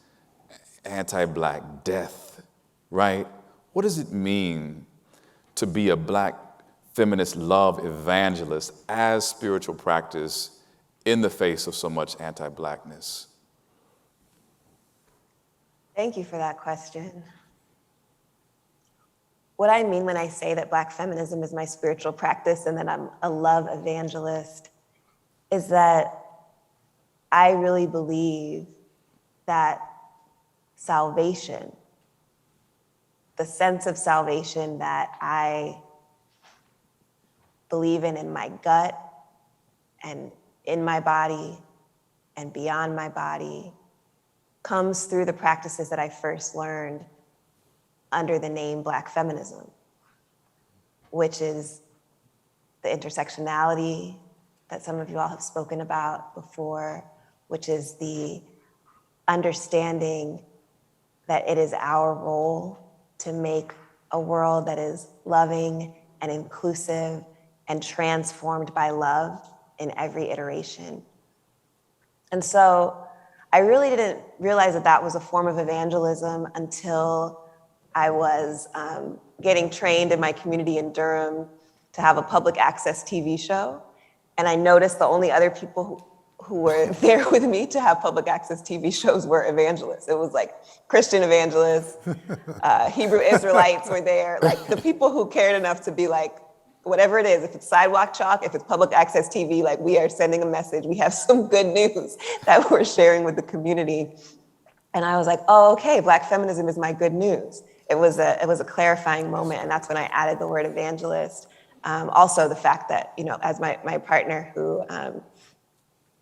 anti-Black death, right? What does it mean to be a Black feminist love evangelist as spiritual practice in the face of so much anti-Blackness? Thank you for that question. What I mean when I say that Black feminism is my spiritual practice and that I'm a love evangelist is that I really believe that salvation, the sense of salvation that I believe in my gut and in my body and beyond my body, comes through the practices that I first learned under the name Black feminism, which is the intersectionality that some of you all have spoken about before, which is the understanding that it is our role to make a world that is loving and inclusive and transformed by love in every iteration. And so I really didn't realize that was a form of evangelism until I was getting trained in my community in Durham to have a public access TV show. And I noticed the only other people who were there with me to have public access TV shows were evangelists. It was like Christian evangelists, Hebrew Israelites were there, like the people who cared enough to be like, whatever it is, if it's sidewalk chalk, if it's public access TV, like we are sending a message. We have some good news that we're sharing with the community. And I was like, oh, okay, Black feminism is my good news. It was a clarifying moment, and that's when I added the word evangelist. Also the fact that, as my partner who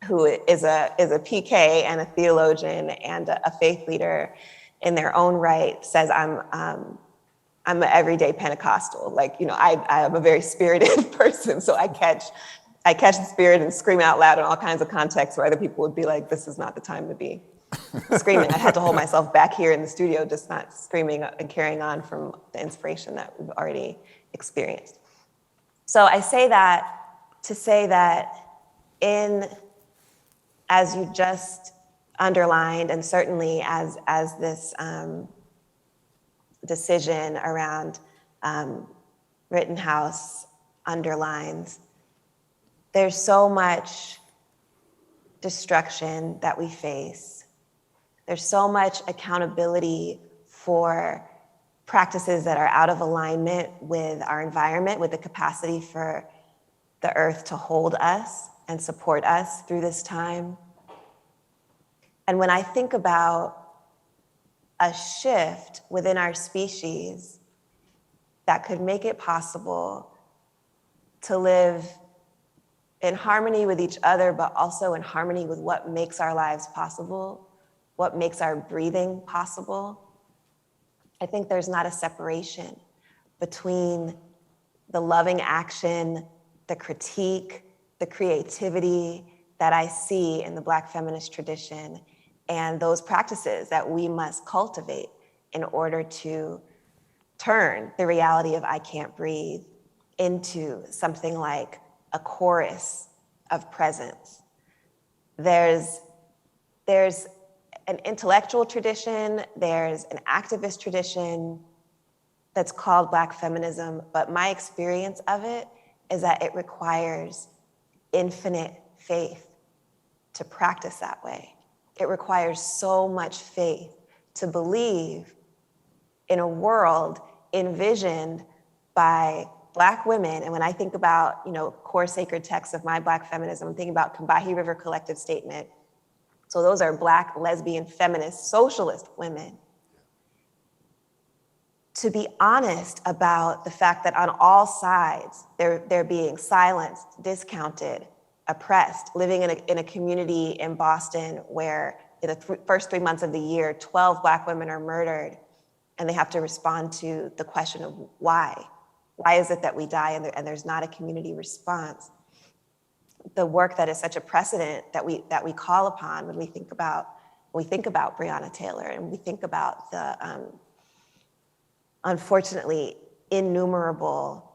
who is a PK and a theologian and a faith leader in their own right, says I'm an everyday Pentecostal. Like, you know, I am a very spirited person, so I catch the spirit and scream out loud in all kinds of contexts where other people would be like, this is not the time to be screaming. I had to hold myself back here in the studio, just not screaming and carrying on from the inspiration that we've already experienced. So I say that to say that as you just underlined, and certainly as this decision around Rittenhouse underlines, there's so much destruction that we face. There's so much accountability for practices that are out of alignment with our environment, with the capacity for the earth to hold us and support us through this time. And when I think about a shift within our species that could make it possible to live in harmony with each other, but also in harmony with what makes our lives possible, what makes our breathing possible, I think there's not a separation between the loving action, the critique, the creativity that I see in the Black feminist tradition and those practices that we must cultivate in order to turn the reality of I can't breathe into something like a chorus of presence. There's an intellectual tradition, there's an activist tradition that's called Black feminism, but my experience of it is that it requires infinite faith to practice that way. It requires so much faith to believe in a world envisioned by Black women. And when I think about, you know, core sacred texts of my Black feminism, I'm thinking about Combahee River Collective Statement. So those are Black, lesbian, feminist, socialist women. To be honest about the fact that on all sides, they're being silenced, discounted, oppressed, living in a community in Boston where in the first 3 months of the year, 12 Black women are murdered, and they have to respond to the question of why. Why is it that we die and there's not a community response? The work that is such a precedent that we call upon when we think about Breonna Taylor and we think about the unfortunately innumerable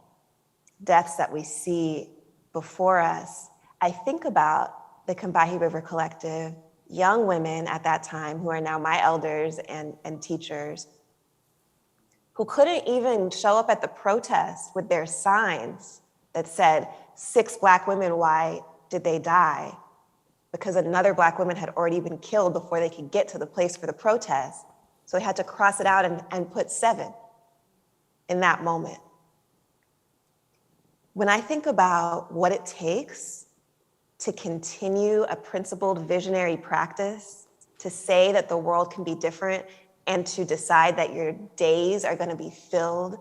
deaths that we see before us. I think about the Combahee River Collective, young women at that time who are now my elders and teachers, who couldn't even show up at the protest with their signs that said, 6 Black women, why did they die? Because another Black woman had already been killed before they could get to the place for the protest. So they had to cross it out and put 7 in that moment. When I think about what it takes to continue a principled visionary practice, to say that the world can be different and to decide that your days are going to be filled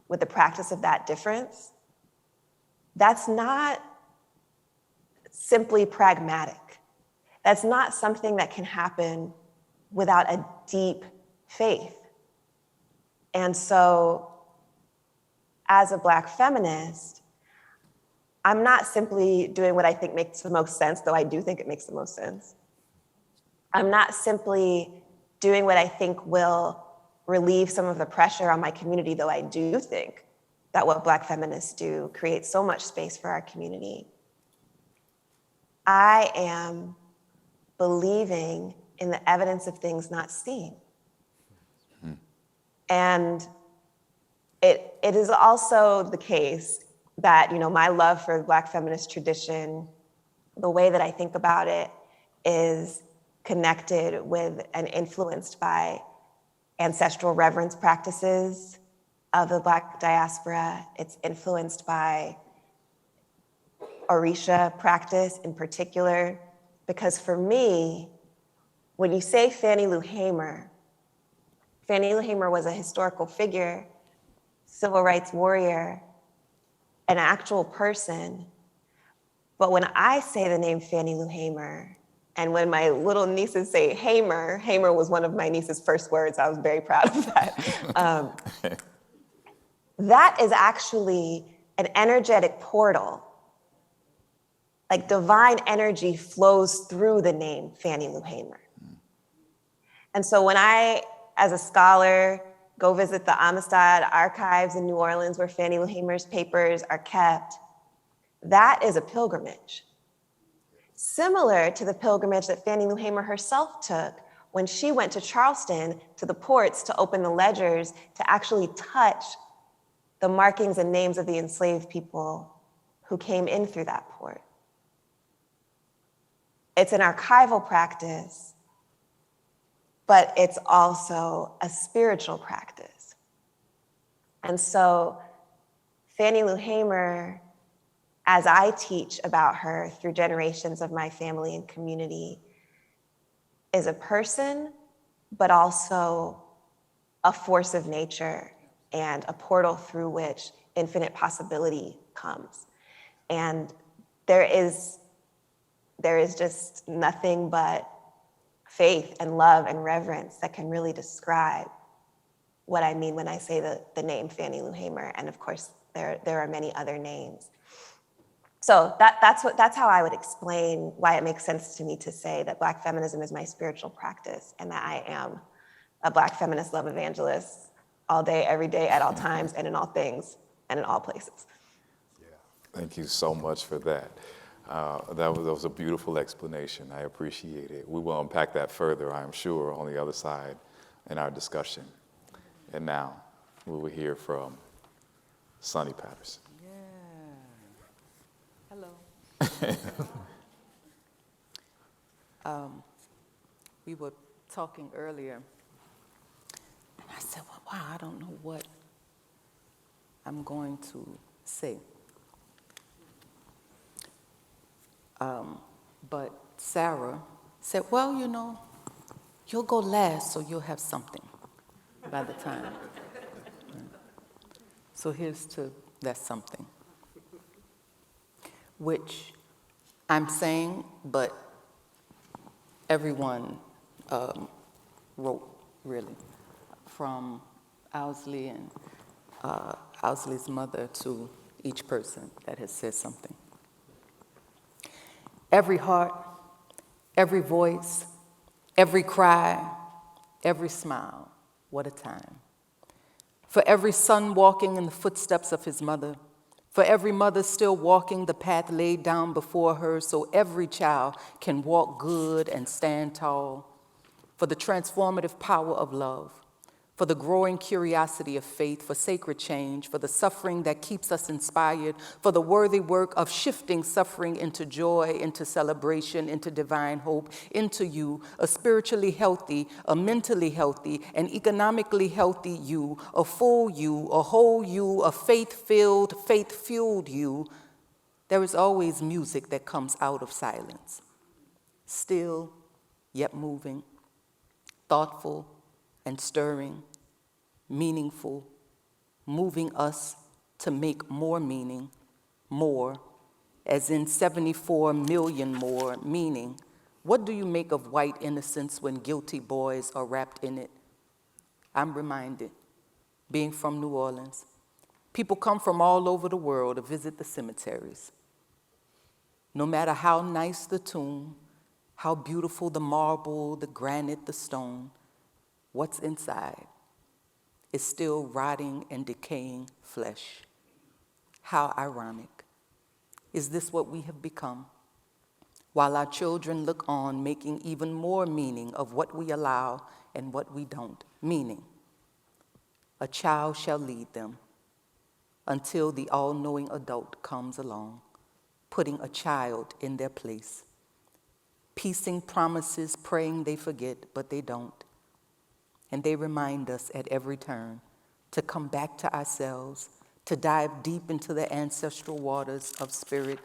with the practice of that difference, that's not simply pragmatic. That's not something that can happen without a deep faith. And so, as a Black feminist, I'm not simply doing what I think makes the most sense, though I do think it makes the most sense. I'm not simply doing what I think will relieve some of the pressure on my community, though I do think that what Black feminists do creates so much space for our community. I am believing in the evidence of things not seen. And it is also the case that, you know, my love for the Black feminist tradition, the way that I think about it is connected with and influenced by ancestral reverence practices of the Black diaspora. It's influenced by Orisha practice in particular, because for me, when you say Fannie Lou Hamer was a historical figure, civil rights warrior, an actual person, But when I say the name Fannie Lou Hamer, and when my little nieces say Hamer, Hamer was one of my niece's first words. I was very proud of that. That is actually an energetic portal. Like divine energy flows through the name Fannie Lou Hamer. And so when I, as a scholar, go visit the Amistad archives in New Orleans where Fannie Lou Hamer's papers are kept, that is a pilgrimage. Similar to the pilgrimage that Fannie Lou Hamer herself took when she went to Charleston to the ports to open the ledgers to actually touch the markings and names of the enslaved people who came in through that port. It's an archival practice, but it's also a spiritual practice. And so Fannie Lou Hamer, as I teach about her through generations of my family and community, is a person, but also a force of nature and a portal through which infinite possibility comes. And there is just nothing but faith and love and reverence that can really describe what I mean when I say the name Fannie Lou Hamer. And of course, there are many other names. So that's how I would explain why it makes sense to me to say that Black feminism is my spiritual practice and that I am a Black feminist love evangelist all day, every day, at all times, and in all things, and in all places. Yeah. Thank you so much for that. That was a beautiful explanation. I appreciate it. We will unpack that further, I'm sure, on the other side in our discussion. And now we will hear from Sonny Patterson. Hello. We were talking earlier, and I said, well, wow, I don't know what I'm going to say. But Sarah said, well, you know, you'll go last, so you'll have something by the time. So here's to that something, which I'm saying, but everyone wrote, really, from Owsley and Owsley's mother to each person that has said something. Every heart, every voice, every cry, every smile, what a time. For every son walking in the footsteps of his mother, for every mother still walking the path laid down before her so every child can walk good and stand tall, for the transformative power of love, for the growing curiosity of faith, for sacred change, for the suffering that keeps us inspired, for the worthy work of shifting suffering into joy, into celebration, into divine hope, into you, a spiritually healthy, a mentally healthy, an economically healthy you, a full you, a whole you, a faith-filled, faith-fueled you. There is always music that comes out of silence, still yet moving, thoughtful and stirring, meaningful, moving us to make more meaning, more, as in 74 million more, meaning. What do you make of white innocence when guilty boys are wrapped in it? I'm reminded, being from New Orleans, people come from all over the world to visit the cemeteries. No matter how nice the tomb, how beautiful the marble, the granite, the stone, what's inside is still rotting and decaying flesh. How ironic. Is this what we have become? While our children look on, making even more meaning of what we allow and what we don't. Meaning, a child shall lead them until the all-knowing adult comes along, putting a child in their place, piecing promises, praying they forget, but they don't. And they remind us at every turn to come back to ourselves, to dive deep into the ancestral waters of spirit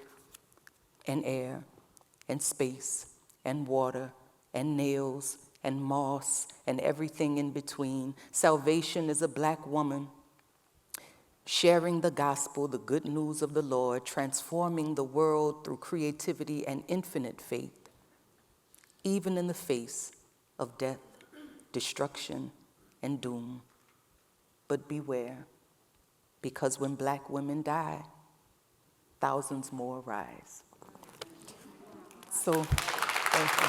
and air and space and water and nails and moss and everything in between. Salvation is a Black woman sharing the gospel, the good news of the Lord, transforming the world through creativity and infinite faith, even in the face of death, destruction, and doom. But beware, because when Black women die, thousands more rise. So, thank you.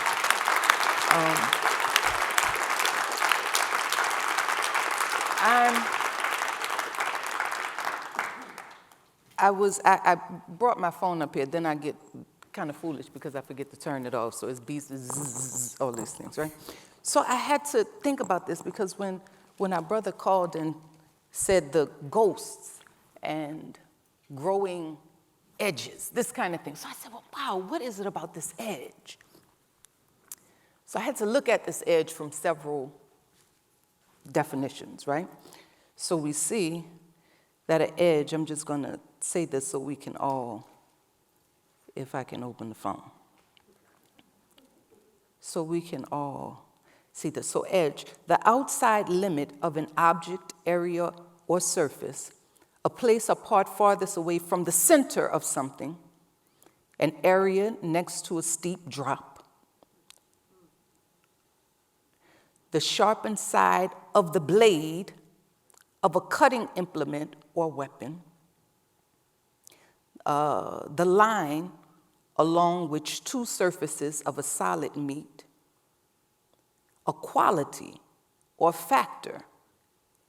I brought my phone up here, then I get kind of foolish because I forget to turn it off, so it's beeps, zzz, all these things, right? So I had to think about this because when our brother called and said the ghosts and growing edges, this kind of thing. So I said, well, wow, what is it about this edge? So I had to look at this edge from several definitions, right? So we see that an edge, I'm just going to say this so we can all, if I can open the phone. So we can all see this. So edge, the outside limit of an object, area, or surface, a place apart farthest away from the center of something, an area next to a steep drop. The sharpened side of the blade of a cutting implement or weapon. The line along which two surfaces of a solid meet. A quality or factor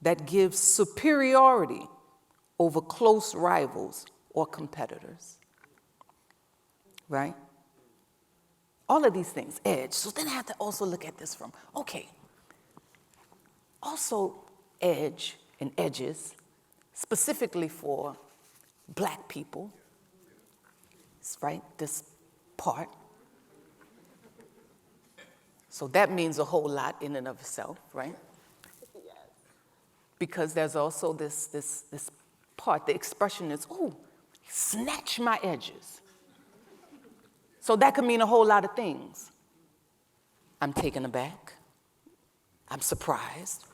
that gives superiority over close rivals or competitors, right? All of these things, edge. So then I have to also look at this from, okay, also edge and edges, specifically for Black people, right, this part. So that means a whole lot in and of itself, right? Because there's also this part, the expression is, oh, snatch my edges. So that could mean a whole lot of things. I'm taken aback. I'm surprised.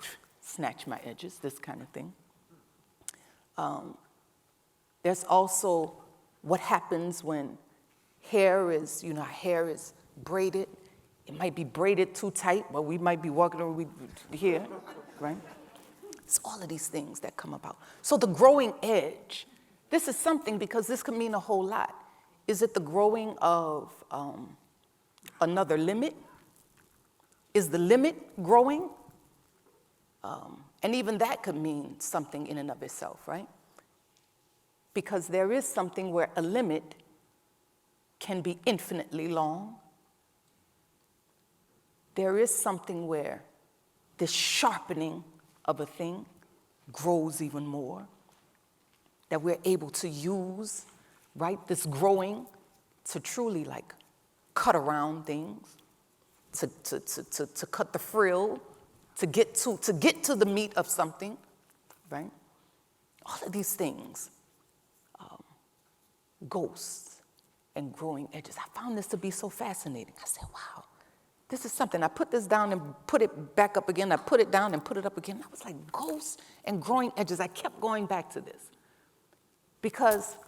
Snatch my edges, this kind of thing. There's also what happens when hair is, our hair is braided. It might be braided too tight, but we might be walking over here, right? It's all of these things that come about. So the growing edge, this is something because this can mean a whole lot. Is it the growing of another limit? Is the limit growing? And even that could mean something in and of itself, right? Because there is something where a limit can be infinitely long. There is something where the sharpening of a thing grows even more, that we're able to use, right, this growing to truly like cut around things, to cut the frill, to get to the meat of something, right? All of these things, ghosts and growing edges. I found this to be so fascinating. I said, wow, this is something. I put this down and put it back up again. I put it down and put it up again. I was like, ghosts and growing edges. I kept going back to this. Because,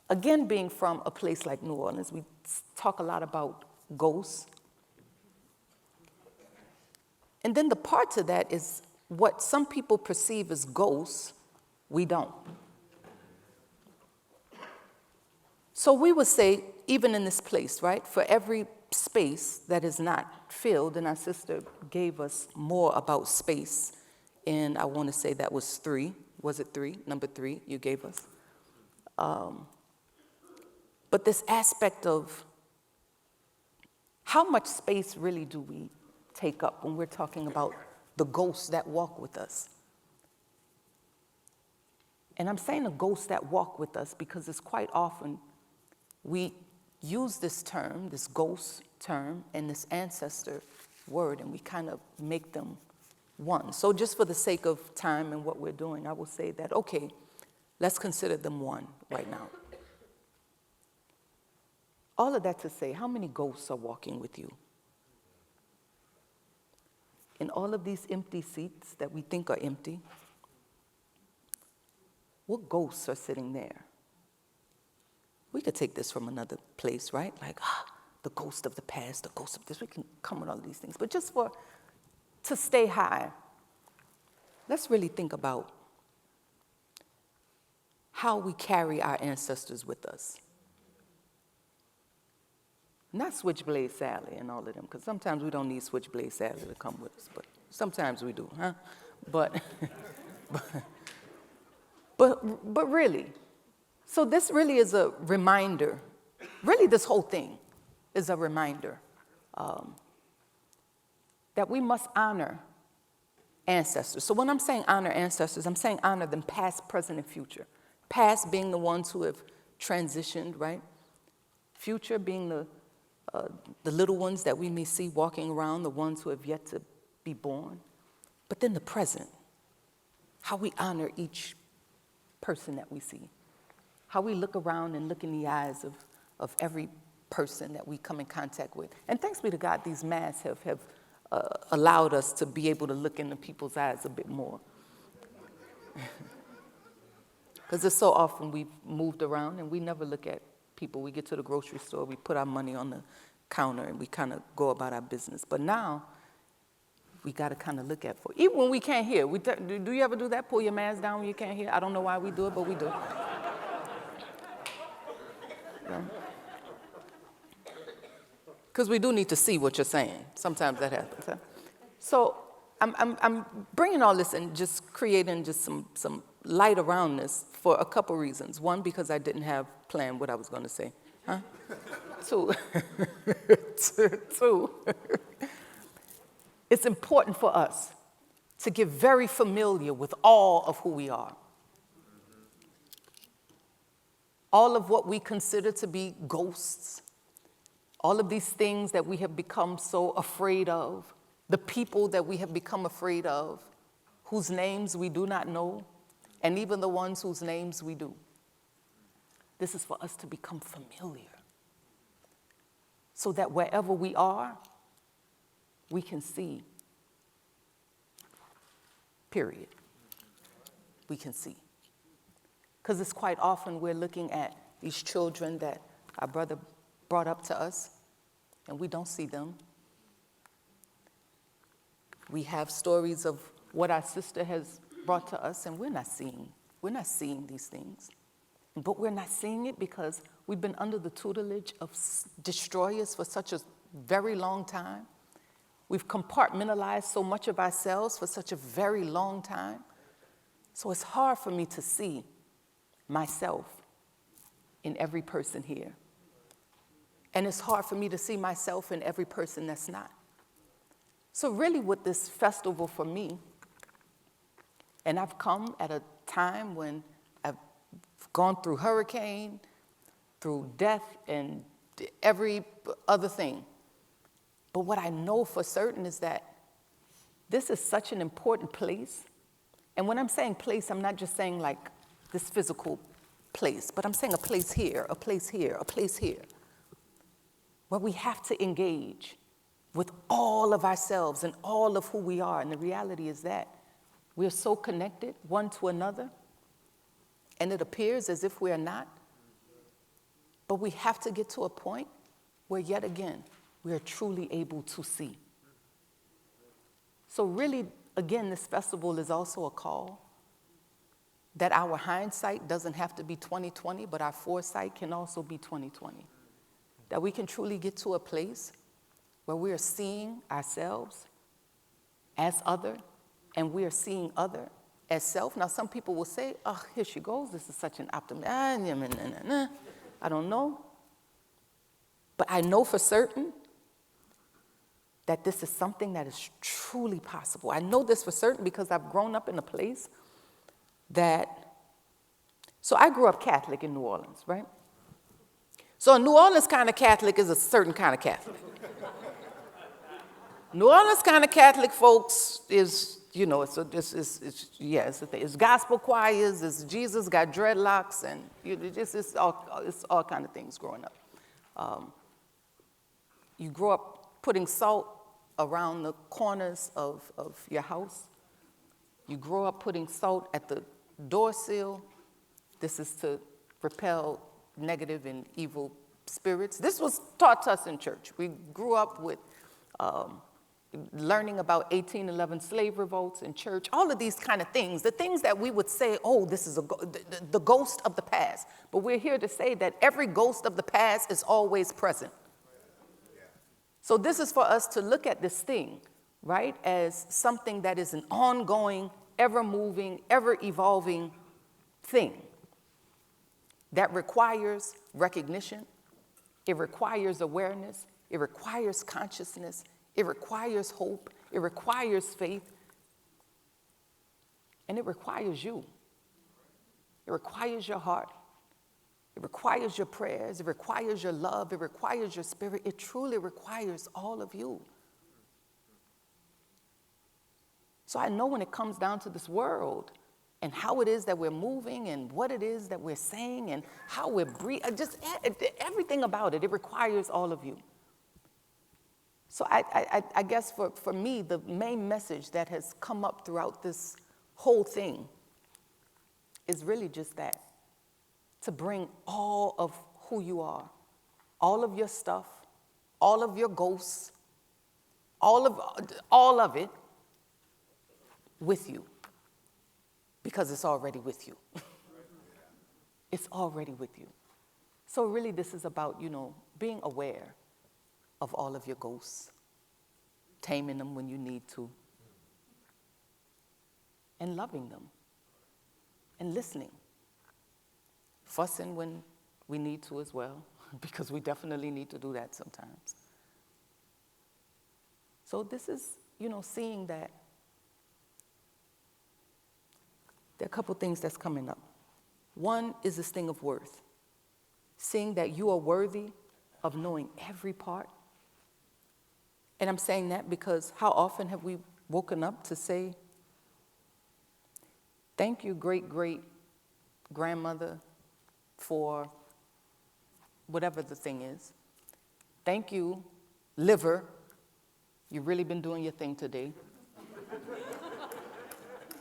again, being from a place like New Orleans, we talk a lot about ghosts. And then the part to that is what some people perceive as ghosts, we don't. So we would say, even in this place, right, for every space that is not filled, and our sister gave us more about space, and I want to say that was 3. Was it 3? Number 3 you gave us. But this aspect of how much space really do we take up when we're talking about the ghosts that walk with us? And I'm saying the ghosts that walk with us because it's quite often we use this term, this ghost term, and this ancestor word, and we kind of make them one. So just for the sake of time and what we're doing, I will say that, okay, let's consider them one right now. All of that to say, how many ghosts are walking with you? In all of these empty seats that we think are empty, what ghosts are sitting there? We could take this from another place, right? Like, the ghost of the past, the ghost of this. We can come with all these things. But just to stay high, let's really think about how we carry our ancestors with us. Not Switchblade Sally and all of them, because sometimes we don't need Switchblade Sally to come with us, but sometimes we do, huh? But really, so this really is a reminder. Really, this whole thing is a reminder that we must honor ancestors. So when I'm saying honor ancestors, I'm saying honor them past, present, and future. Past being the ones who have transitioned, right? Future being the little ones that we may see walking around, the ones who have yet to be born. But then the present, how we honor each person that we see. How we look around and look in the eyes of every person that we come in contact with. And thanks be to God, these masks have allowed us to be able to look into people's eyes a bit more. Because it's so often we've moved around and we never look at people. We get to the grocery store, we put our money on the counter, and we kind of go about our business. But now, we got to kind of look at for even when we can't hear. Do you ever do that? Pull your mask down when you can't hear? I don't know why we do it, but we do. Because we do need to see what you're saying. Sometimes that happens. Huh? So I'm bringing all this and just creating just some light around this for a couple reasons. One, because I didn't have planned what I was going to say. Huh? Two, it's important for us to get very familiar with all of who we are. All of what we consider to be ghosts, all of these things that we have become so afraid of, the people that we have become afraid of, whose names we do not know, and even the ones whose names we do. This is for us to become familiar so that wherever we are, we can see. Period. We can see. Because it's quite often we're looking at these children that our brother brought up to us, and we don't see them. We have stories of what our sister has brought to us, and we're not seeing these things. But we're not seeing it because we've been under the tutelage of destroyers for such a very long time. We've compartmentalized so much of ourselves for such a very long time. So it's hard for me to see myself in every person here. And it's hard for me to see myself in every person that's not. So really with this festival for me, and I've come at a time when I've gone through hurricane, through death, and every other thing. But what I know for certain is that this is such an important place. And when I'm saying place, I'm not just saying like this physical place, but I'm saying a place here, a place here, a place here, where we have to engage with all of ourselves and all of who we are. And the reality is that we're so connected one to another, and it appears as if we are not. But we have to get to a point where, yet again, we are truly able to see. So really, again, this festival is also a call that our hindsight doesn't have to be 2020, but our foresight can also be 2020. That we can truly get to a place where we are seeing ourselves as other, and we are seeing other as self. Now, some people will say, oh, here she goes. This is such an optimist. I don't know. But I know for certain that this is something that is truly possible. I know this for certain because I've grown up in a place so I grew up Catholic in New Orleans, right? So a New Orleans kind of Catholic is a certain kind of Catholic. New Orleans kind of Catholic folks is, it's the thing. It's gospel choirs, it's Jesus got dreadlocks, and it's all kind of things growing up. You grow up putting salt around the corners of your house. You grow up putting salt at the door sill This is to repel negative and evil spirits. This was taught to us in church. We grew up with learning about 1811 slave revolts in church, all of these kind of things, the things that we would say, oh, this is the ghost of the past. But we're here to say that every ghost of the past is always present. So this is for us to look at this thing, right, as something that is an ongoing, ever-moving, ever-evolving thing that requires recognition, it requires awareness, it requires consciousness, it requires hope, it requires faith, and it requires you. It requires your heart. It requires your prayers. It requires your love. It requires your spirit. It truly requires all of you. So I know when it comes down to this world and how it is that we're moving and what it is that we're saying and how we're breathing, just everything about it, it requires all of you. So I guess for me, the main message that has come up throughout this whole thing is really just that, to bring all of who you are, all of your stuff, all of your ghosts, all of it with you, because it's already with you. It's already with you. So really this is about, being aware of all of your ghosts, taming them when you need to, and loving them, and listening, fussing when we need to as well, because we definitely need to do that sometimes. So this is, seeing that there are a couple things that's coming up. One is this thing of worth, seeing that you are worthy of knowing every part. And I'm saying that because how often have we woken up to say, thank you, great-great-grandmother, for whatever the thing is. Thank you, liver. You've really been doing your thing today.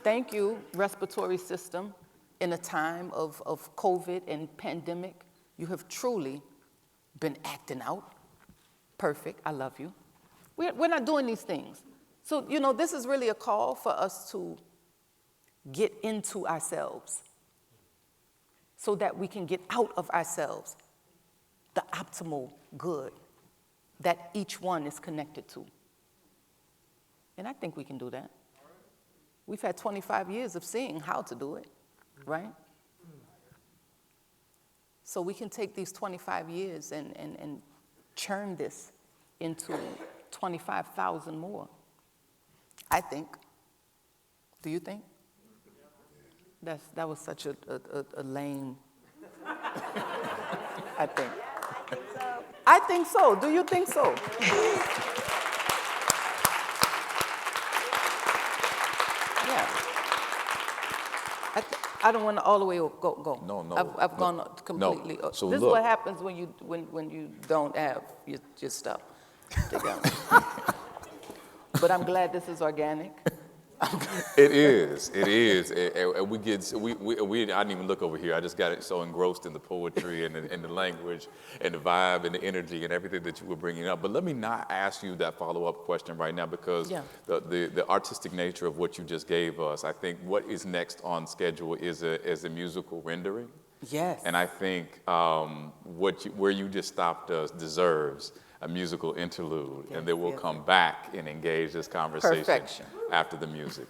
Thank you, respiratory system, in a time of COVID and pandemic. You have truly been acting out. Perfect, I love you. We're not doing these things. So, this is really a call for us to get into ourselves so that we can get out of ourselves the optimal good that each one is connected to. And I think we can do that. We've had 25 years of seeing how to do it, right? So we can take these 25 years and churn this into 25,000 more, I think. Do you think? That was such a lame, I think. I think so. Do you think so? Yeah. I don't want to all the way go. No. I've gone completely. No. So this look. is what happens when you don't have your stuff together. But I'm glad this is organic. It is. And we I didn't even look over here. I just got it so engrossed in the poetry and the language and the vibe and the energy and everything that you were bringing up. But let me not ask you that follow-up question right now, because the artistic nature of what you just gave us, I think what is next on schedule is a musical rendering. Yes. And I think where you just stopped us deserves a musical interlude, and then we'll come back and engage this conversation Perfection. After the music.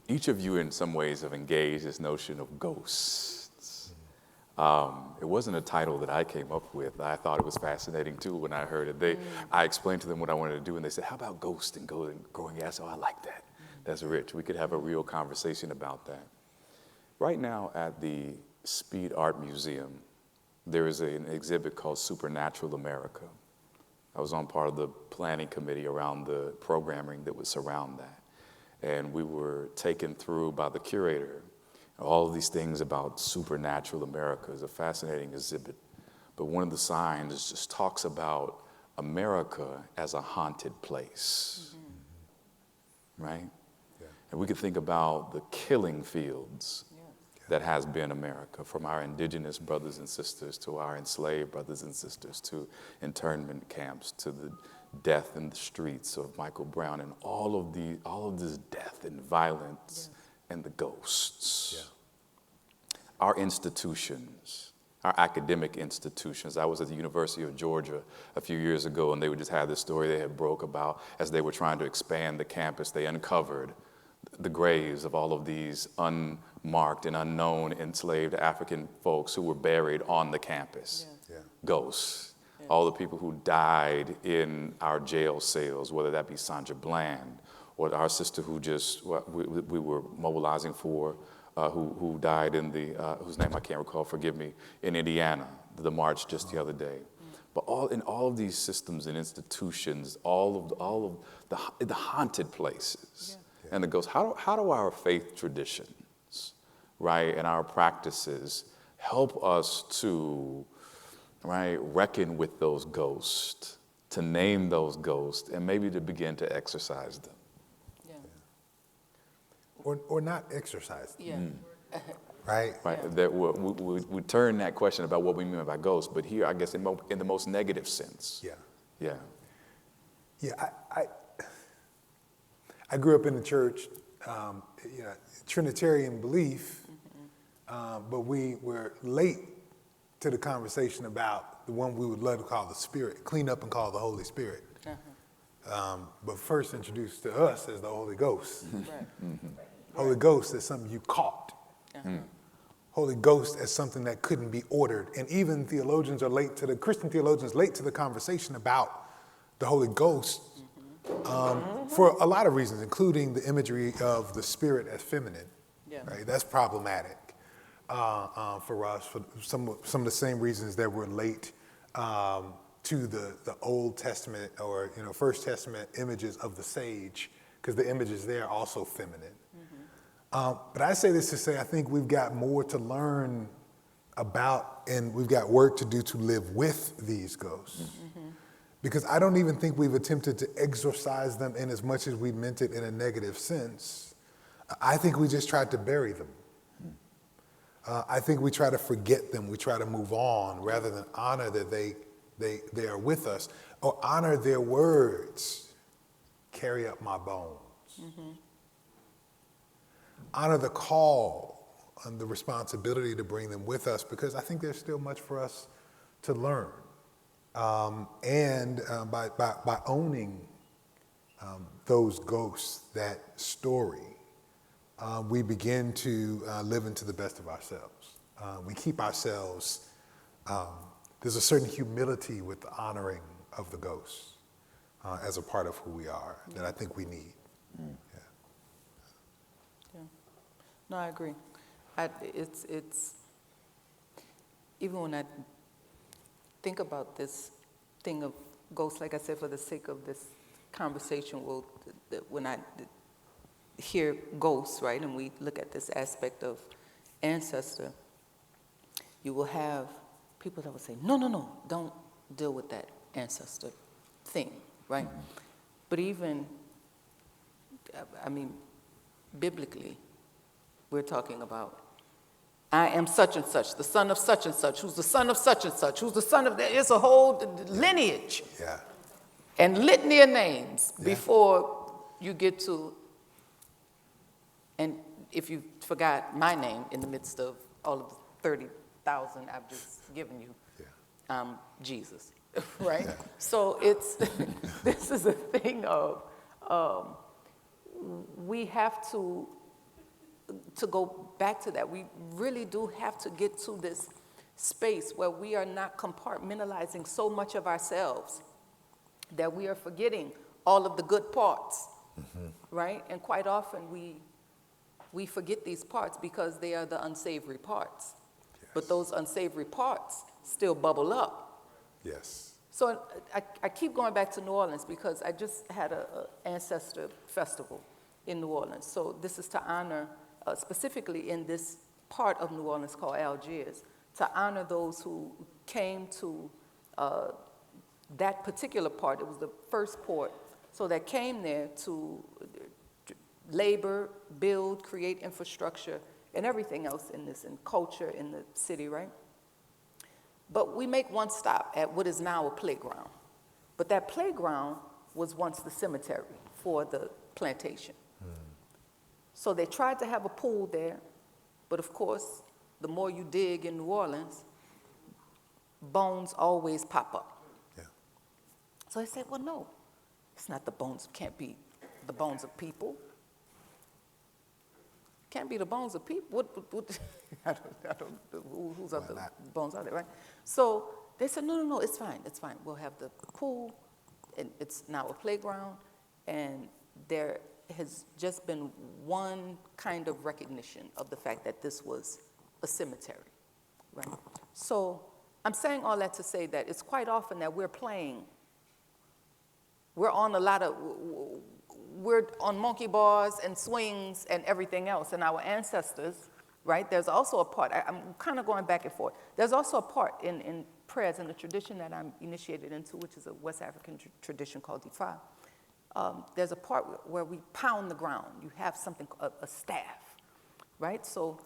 Each of you in some ways have engaged this notion of ghosts. It wasn't a title that I came up with. I thought it was fascinating too when I heard it. I explained to them what I wanted to do, and they said, how about ghost and growing gas? Oh, I like that. That's rich. We could have a real conversation about that. Right now at the Speed Art Museum, there is an exhibit called Supernatural America. I was on part of the planning committee around the programming that would surround that. And we were taken through by the curator all of these things about supernatural America. It's a fascinating exhibit. But one of the signs just talks about America as a haunted place, right? Yeah. And we could think about the killing fields that has been America, from our indigenous brothers and sisters to our enslaved brothers and sisters to internment camps to the death in the streets of Michael Brown and all of this death and violence and the ghosts. Yeah. Our institutions, our academic institutions. I was at the University of Georgia a few years ago, and they would just have this story they had broke about as they were trying to expand the campus, they uncovered the graves of all of these unmarked and unknown enslaved African folks who were buried on the campus. Yeah. Yeah. Ghosts. Yeah. All the people who died in our jail cells, whether that be Sandra Bland or our sister who just we were mobilizing for, who died in the, whose name I can't recall, forgive me, in Indiana, the march just the other day. But in all of these systems and institutions, all of the haunted places and the ghosts, how do our faith traditions, right, and our practices help us to, right, reckon with those ghosts, to name those ghosts, and maybe to begin to exorcise them? Or not exercise. Yeah. Right? Right. That we turn that question about what we mean by ghosts, but here, I guess, in the most negative sense. Yeah. Yeah. Yeah. I grew up in the church, Trinitarian belief, but we were late to the conversation about the one we would love to call the Spirit, clean up and call the Holy Spirit. But first introduced to us as the Holy Ghost. Right. Holy Ghost is something you caught. Holy Ghost as something that couldn't be ordered. And even Christian theologians late to the conversation about the Holy Ghost for a lot of reasons, including the imagery of the Spirit as feminine. Right? That's problematic for us for some of the same reasons that we're late to the Old Testament or First Testament images of the sage, because the images there are also feminine. But I say this to say I think we've got more to learn about, and we've got work to do to live with these ghosts. Because I don't even think we've attempted to exorcise them in as much as we meant it in a negative sense. I think we just tried to bury them. I think we try to forget them. We try to move on rather than honor that they are with us, or honor their words, carry up my bones. Honor the call and the responsibility to bring them with us, because I think there's still much for us to learn. And by owning those ghosts, that story, we begin to live into the best of ourselves. We keep ourselves, there's a certain humility with the honoring of the ghosts as a part of who we are that I think we need. No, I agree. It's even when I think about this thing of ghosts, like I said, for the sake of this conversation, when I hear ghosts, right, and we look at this aspect of ancestor, you will have people that will say, no, don't deal with that ancestor thing, right? But even, biblically, we're talking about, I am such and such, the son of such and such, who's the son of such and such, who's the son of, it's a whole lineage. And litany of names before you get to, and if you forgot my name in the midst of all of the 30,000 I've just given you, Jesus, right? So it's, this is a thing of, we have to go back to that. We really do have to get to this space where we are not compartmentalizing so much of ourselves that we are forgetting all of the good parts, right? And quite often we forget these parts because they are the unsavory parts. Yes. But those unsavory parts still bubble up. Yes. So I keep going back to New Orleans because I just had an ancestor festival in New Orleans. So this is to honor, specifically in this part of New Orleans called Algiers, to honor those who came to that particular part. It was the first port. So that came there to labor, build, create infrastructure, and everything else in this, and culture in the city, right? But we make one stop at what is now a playground. But that playground was once the cemetery for the plantation. So they tried to have a pool there, but of course, the more you dig in New Orleans, bones always pop up. Yeah. So I said, well, no, it's not the bones, can't be the bones of people. Can't be the bones of people. What I don't, whose other bones are there, right? So they said, no, it's fine. We'll have the pool, and it's now a playground, and there has just been one kind of recognition of the fact that this was a cemetery, right? So I'm saying all that to say that it's quite often that we're on monkey bars and swings and everything else, and our ancestors, right? There's also a part, I'm kind of going back and forth. There's also a part in prayers in the tradition that I'm initiated into, which is a West African tradition called Ifa. There's a part where we pound the ground. You have something, a staff, right? So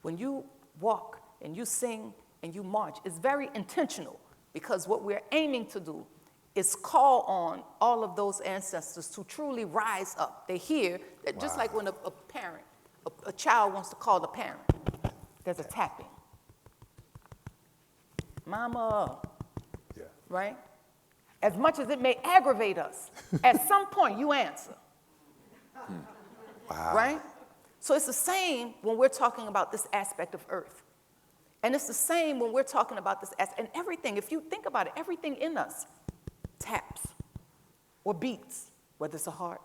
when you walk and you sing and you march, it's very intentional because what we're aiming to do is call on all of those ancestors to truly rise up. They hear that just like when a parent, a child wants to call the parent, there's a tapping. Mama, right? As much as it may aggravate us, at some point you answer. Right? So it's the same when we're talking about this aspect of earth. And it's the same when we're talking about this and everything, if you think about it, everything in us taps or beats, whether it's a heart,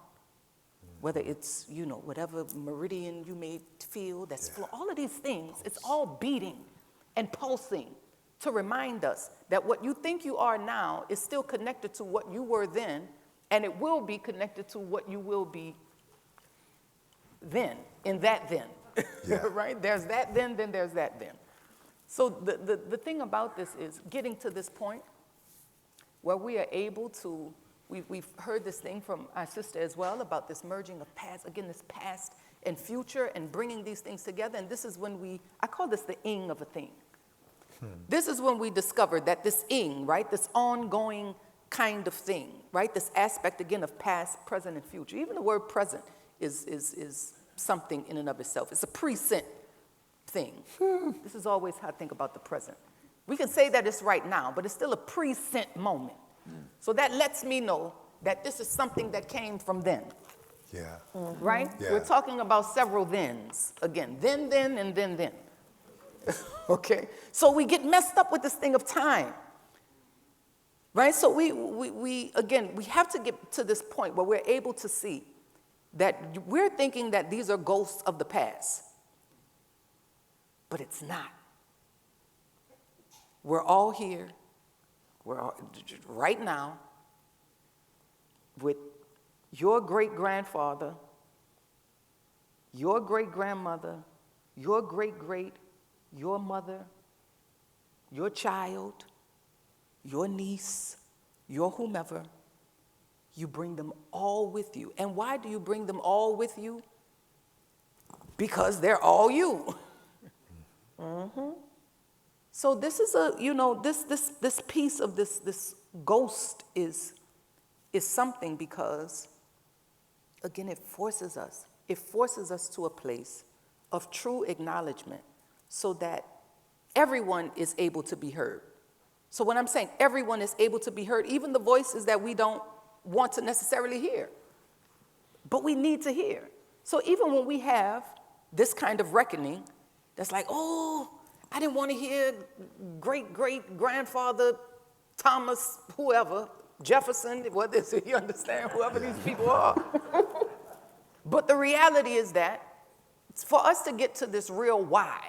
whether it's, whatever meridian you may feel, that's all of these things, it's all beating and pulsing to remind us that what you think you are now is still connected to what you were then, and it will be connected to what you will be then, in that then, right? There's that then there's that then. So the thing about this is getting to this point where we are able to, we've heard this thing from our sister as well about this merging of past, again, this past and future and bringing these things together. And this is when I call this the ing of a thing. This is when we discovered that this ing, right, this ongoing kind of thing, right, this aspect, again, of past, present, and future. Even the word present is something in and of itself. It's a present thing. This is always how I think about the present. We can say that it's right now, but it's still a present moment. So that lets me know that this is something that came from then. Yeah. Right? Yeah. We're talking about several thens. Again, then, and then. Okay? So we get messed up with this thing of time. Right? So we have to get to this point where we're able to see that we're thinking that these are ghosts of the past. But it's not. We're all here, right now, with your great-grandfather, your great-grandmother, your great-great, your mother, your child, your niece, your whomever. You bring them all with you. And why do you bring them all with you? Because they're all you. So this is this piece of this ghost is something because, again, it forces us to a place of true acknowledgement so that everyone is able to be heard. So when I'm saying everyone is able to be heard, even the voices that we don't want to necessarily hear, But we need to hear. So even when we have this kind of reckoning, that's like, oh, I didn't want to hear great-great-grandfather Thomas, whoever, Jefferson, what is it, you understand, whoever these people are. But the reality is that for us to get to this real why,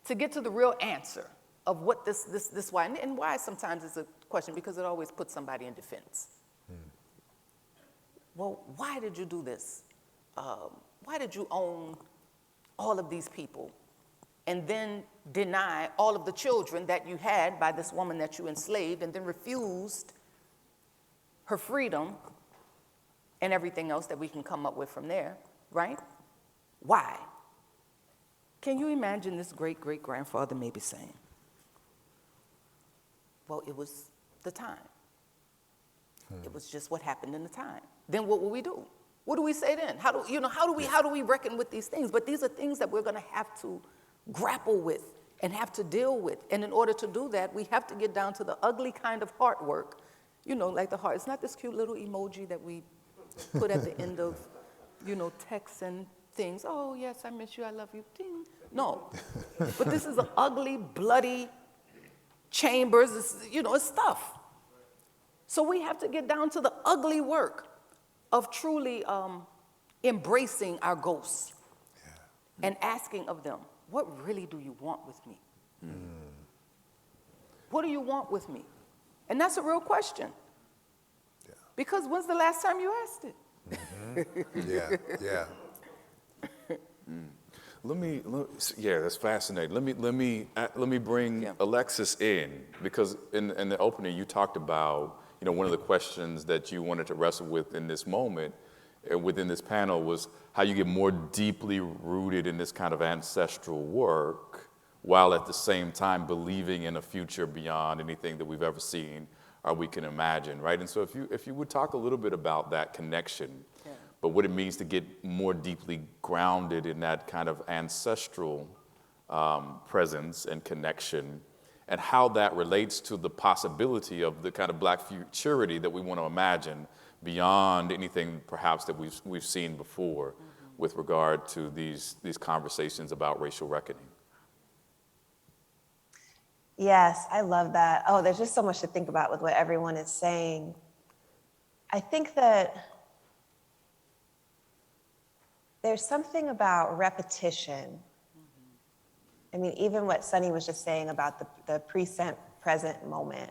to get to the real answer of what this why, and why sometimes is a question because it always puts somebody in defense. Well, why did you do this? Why did you own all of these people and then deny all of the children that you had by this woman that you enslaved and then refused her freedom and everything else that we can come up with from there, right? Why? Can you imagine this great-great-grandfather maybe saying, well, it was the time. It was just what happened in the time. Then what will we do? What do we say then? How do we reckon with these things? But these are things that we're going to have to grapple with and have to deal with. And in order to do that, we have to get down to the ugly kind of heart work. Like the heart. It's not this cute little emoji that we put at the end of, texts and things. Oh, yes, I miss you, I love you. Ding. No. But this is an ugly, bloody chambers. It's stuff. So we have to get down to the ugly work of truly embracing our ghosts and asking of them, what really do you want with me? What do you want with me? And that's a real question. Yeah. Because when's the last time you asked it? Yeah. That's fascinating. Let me bring Alexis in, because in the opening you talked about, one of the questions that you wanted to wrestle with in this moment, within this panel, was how you get more deeply rooted in this kind of ancestral work, while at the same time believing in a future beyond anything that we've ever seen or we can imagine, right? And so if you would talk a little bit about that connection, but what it means to get more deeply grounded in that kind of ancestral presence and connection, and how that relates to the possibility of the kind of Black futurity that we want to imagine beyond anything perhaps that we've seen before with regard to these conversations about racial reckoning. Yes, I love that. Oh, there's just so much to think about with what everyone is saying. I think that there's something about repetition. I mean, even what Sonny was just saying about the present moment,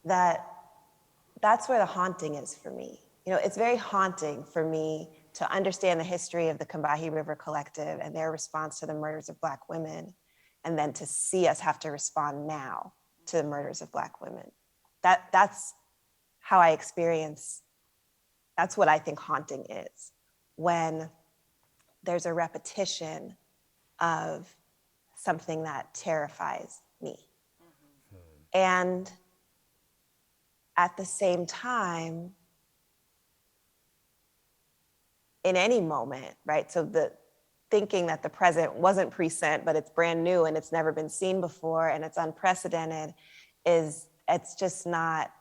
that's where the haunting is for me. It's very haunting for me to understand the history of the Combahee River Collective and their response to the murders of Black women, and then to see us have to respond now to the murders of Black women. That's how I experience, that's what I think haunting is, when there's a repetition of something that terrifies me. And at the same time, in any moment, right? So the thinking that the present wasn't present, but it's brand new and it's never been seen before and it's unprecedented, that's just not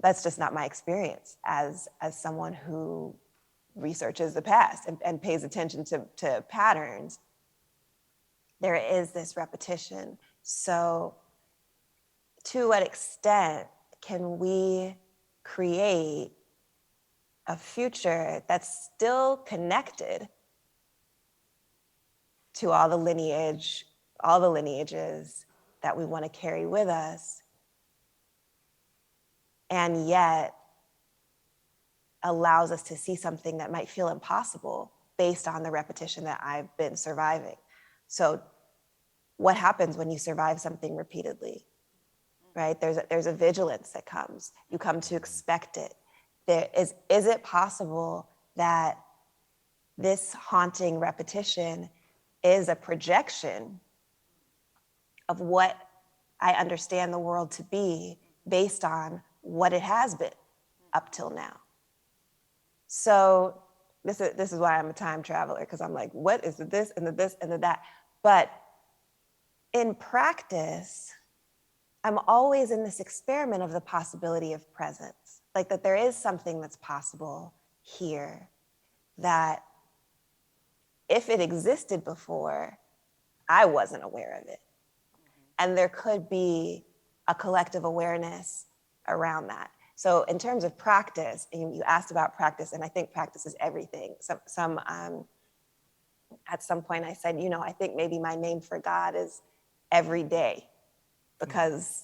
my experience as someone who researches the past and pays attention to patterns. There is this repetition. So to what extent can we create a future that's still connected to all the lineages that we want to carry with us, and yet allows us to see something that might feel impossible based on the repetition that I've been surviving? So what happens when you survive something repeatedly, right? There's a vigilance that comes. You come to expect it. Is it possible that this haunting repetition is a projection of what I understand the world to be based on what it has been up till now? So this is why I'm a time traveler, because I'm like, what is this and the this and the that? But in practice, I'm always in this experiment of the possibility of presence. like that there is something that's possible here that if it existed before, I wasn't aware of it. And there could be a collective awareness around that. So in terms of practice, and you asked about practice, and I think practice is everything. At some point I said, I think maybe my name for God is every day, because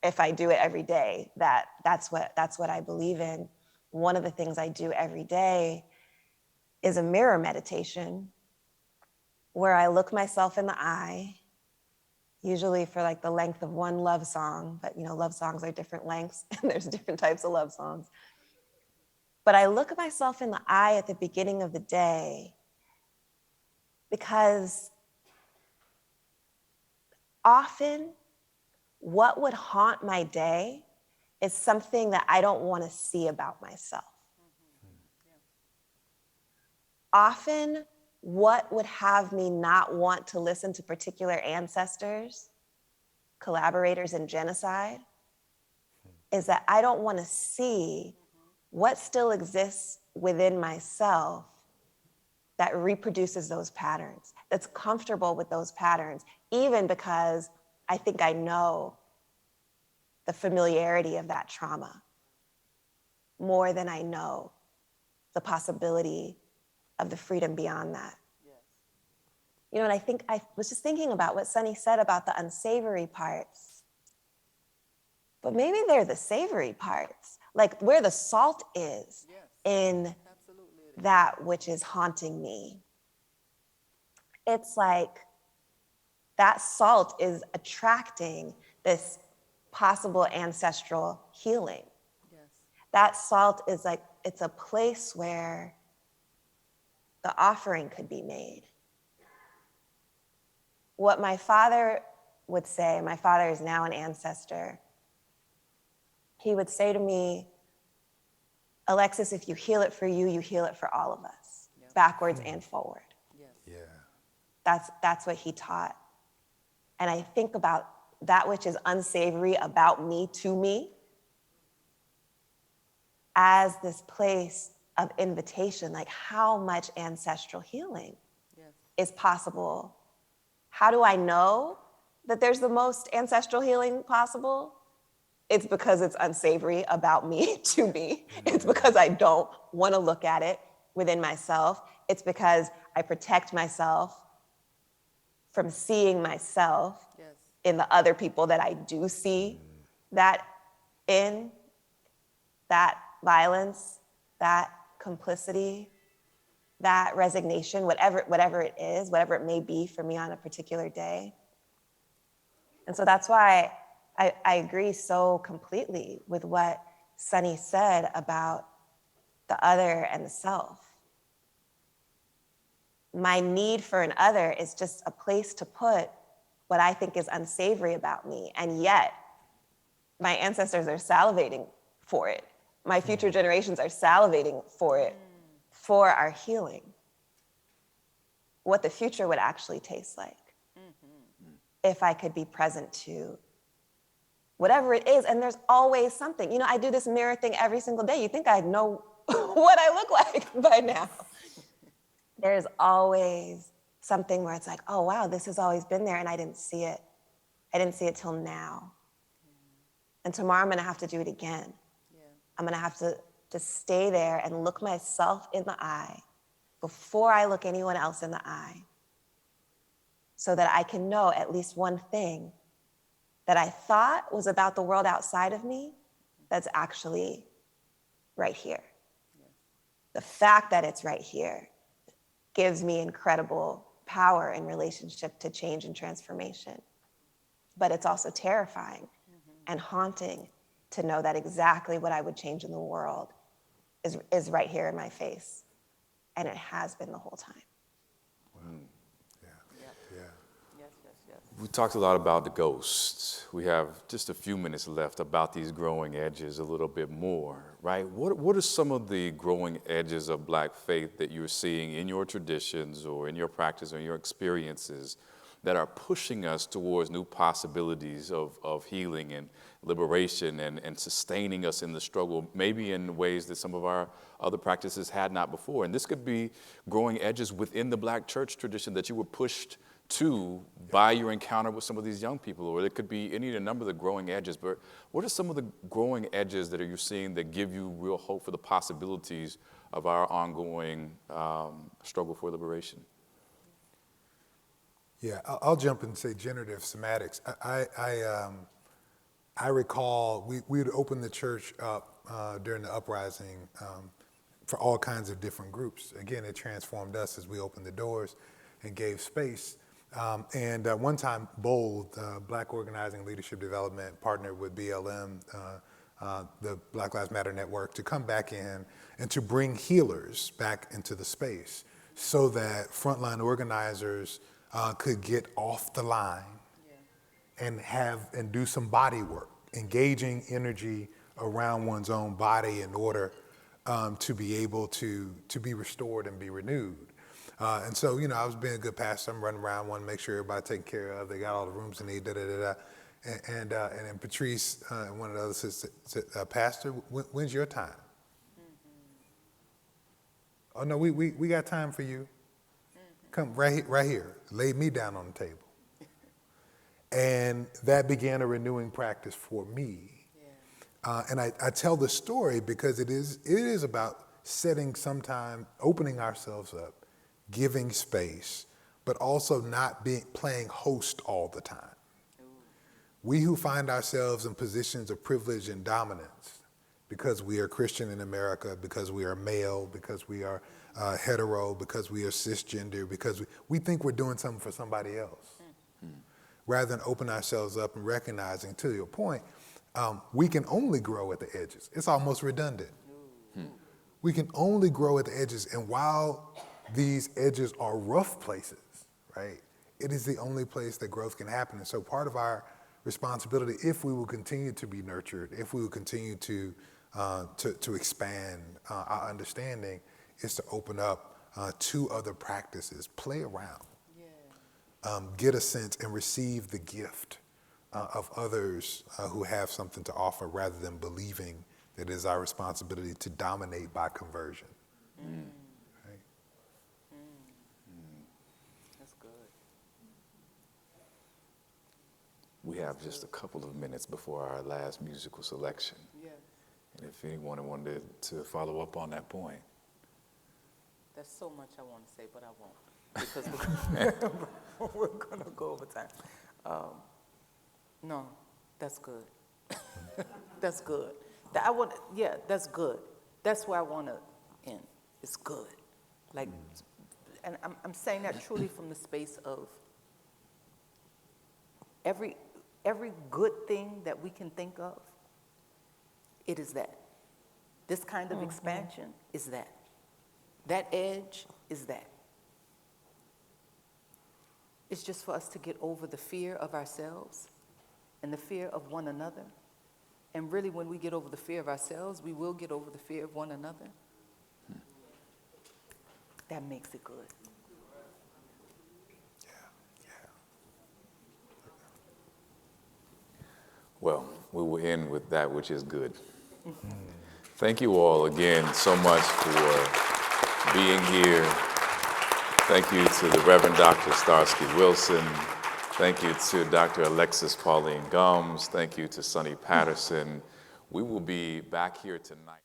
if I do it every day, that's what I believe in. One of the things I do every day is a mirror meditation where I look myself in the eye, usually for like the length of one love song, but love songs are different lengths and there's different types of love songs. But I look at myself in the eye at the beginning of the day because often what would haunt my day is something that I don't want to see about myself. Often, what would have me not want to listen to particular ancestors, collaborators in genocide, is that I don't want to see what still exists within myself that reproduces those patterns, that's comfortable with those patterns, even because I think I know the familiarity of that trauma more than I know the possibility of the freedom beyond that. Yes. And I was just thinking about what Sonny said about the unsavory parts, but maybe they're the savory parts, like where the salt is. Yes. In that which is haunting me. It's like that salt is attracting this possible ancestral healing. Yes. That salt is like, it's a place where the offering could be made. What my father would say, my father is now an ancestor, he would say to me, Alexis, if you heal it for you, you heal it for all of us, yep. Backwards and forward. Yes. Yeah. That's what he taught. And I think about that which is unsavory about me to me as this place of invitation, like how much ancestral healing is possible. How do I know that there's the most ancestral healing possible? It's because it's unsavory about me to me. It's because I don't want to look at it within myself. It's because I protect myself from seeing myself in the other people that I do see that in, that violence, that complicity, that resignation, whatever it is, whatever it may be for me on a particular day. And so that's why I agree so completely with what Sonny said about the other and the self. My need for an other is just a place to put what I think is unsavory about me, and yet my ancestors are salivating for it. My future generations are salivating for it, for our healing. What the future would actually taste like if I could be present to whatever it is. And there's always something. I do this mirror thing every single day. You think I'd know what I look like by now. There's always something where it's like, oh, wow, this has always been there and I didn't see it. I didn't see it till now. And tomorrow I'm going to have to do it again. I'm going to have to stay there and look myself in the eye before I look anyone else in the eye, so that I can know at least one thing that I thought was about the world outside of me that's actually right here. The fact that it's right here gives me incredible power in relationship to change and transformation. But it's also terrifying and haunting to know that exactly what I would change in the world is right here in my face. And it has been the whole time. We talked a lot about the ghosts. We have just a few minutes left about these growing edges a little bit more, right? What are some of the growing edges of Black faith that you're seeing in your traditions or in your practice or in your experiences that are pushing us towards new possibilities of healing and liberation and sustaining us in the struggle, maybe in ways that some of our other practices had not before. And this could be growing edges within the Black church tradition that you were pushed to by your encounter with some of these young people, or it could be any of a number of the growing edges. But what are some of the growing edges that are you seeing that give you real hope for the possibilities of our ongoing struggle for liberation? Yeah, I'll jump and say generative somatics. I recall we would open the church up during the uprising for all kinds of different groups. Again, it transformed us as we opened the doors and gave space. And one time, BOLD, Black Organizing Leadership Development, partnered with BLM, the Black Lives Matter Network, to come back in and to bring healers back into the space so that frontline organizers could get off the line and do some body work, engaging energy around one's own body in order to be able to be restored and be renewed. And so, I was being a good pastor. I'm running around, want to make sure everybody taken care of. They got all the rooms they need, And then Patrice, one of the others, said, Pastor, when's your time? Mm-hmm. Oh, no, we got time for you. Mm-hmm. Come right here. Laid me down on the table. And that began a renewing practice for me. Yeah. And I tell the story because it is about setting some time, opening ourselves up, giving space, but also not playing host all the time. Ooh. We who find ourselves in positions of privilege and dominance because we are Christian in America, because we are male, because we are hetero, because we are cisgender, because we think we're doing something for somebody else. Mm-hmm. Rather than open ourselves up and recognizing, to your point, we can only grow at the edges. It's almost redundant. Mm-hmm. We can only grow at the edges, and while these edges are rough places, right? It is the only place that growth can happen. And so part of our responsibility, if we will continue to be nurtured, if we will continue to expand our understanding, is to open up to other practices, play around, get a sense and receive the gift of others who have something to offer rather than believing that it is our responsibility to dominate by conversion. Mm. We have just a couple of minutes before our last musical selection. Yeah. And if anyone wanted to follow up on that point. There's so much I want to say, but I won't, because we're going to go over time. No, that's good. That's good. That's good. That's where I want to end. It's good. Like, and I'm saying that truly from the space of every good thing that we can think of, it is that. This kind of expansion is that. That edge is that. It's just for us to get over the fear of ourselves and the fear of one another. And really, when we get over the fear of ourselves, we will get over the fear of one another. That makes it good. Well, we will end with that which is good. Thank you all again so much for being here. Thank you to the Reverend Dr. Starsky Wilson. Thank you to Dr. Alexis Pauline Gumbs. Thank you to Sonny Patterson. We will be back here tonight.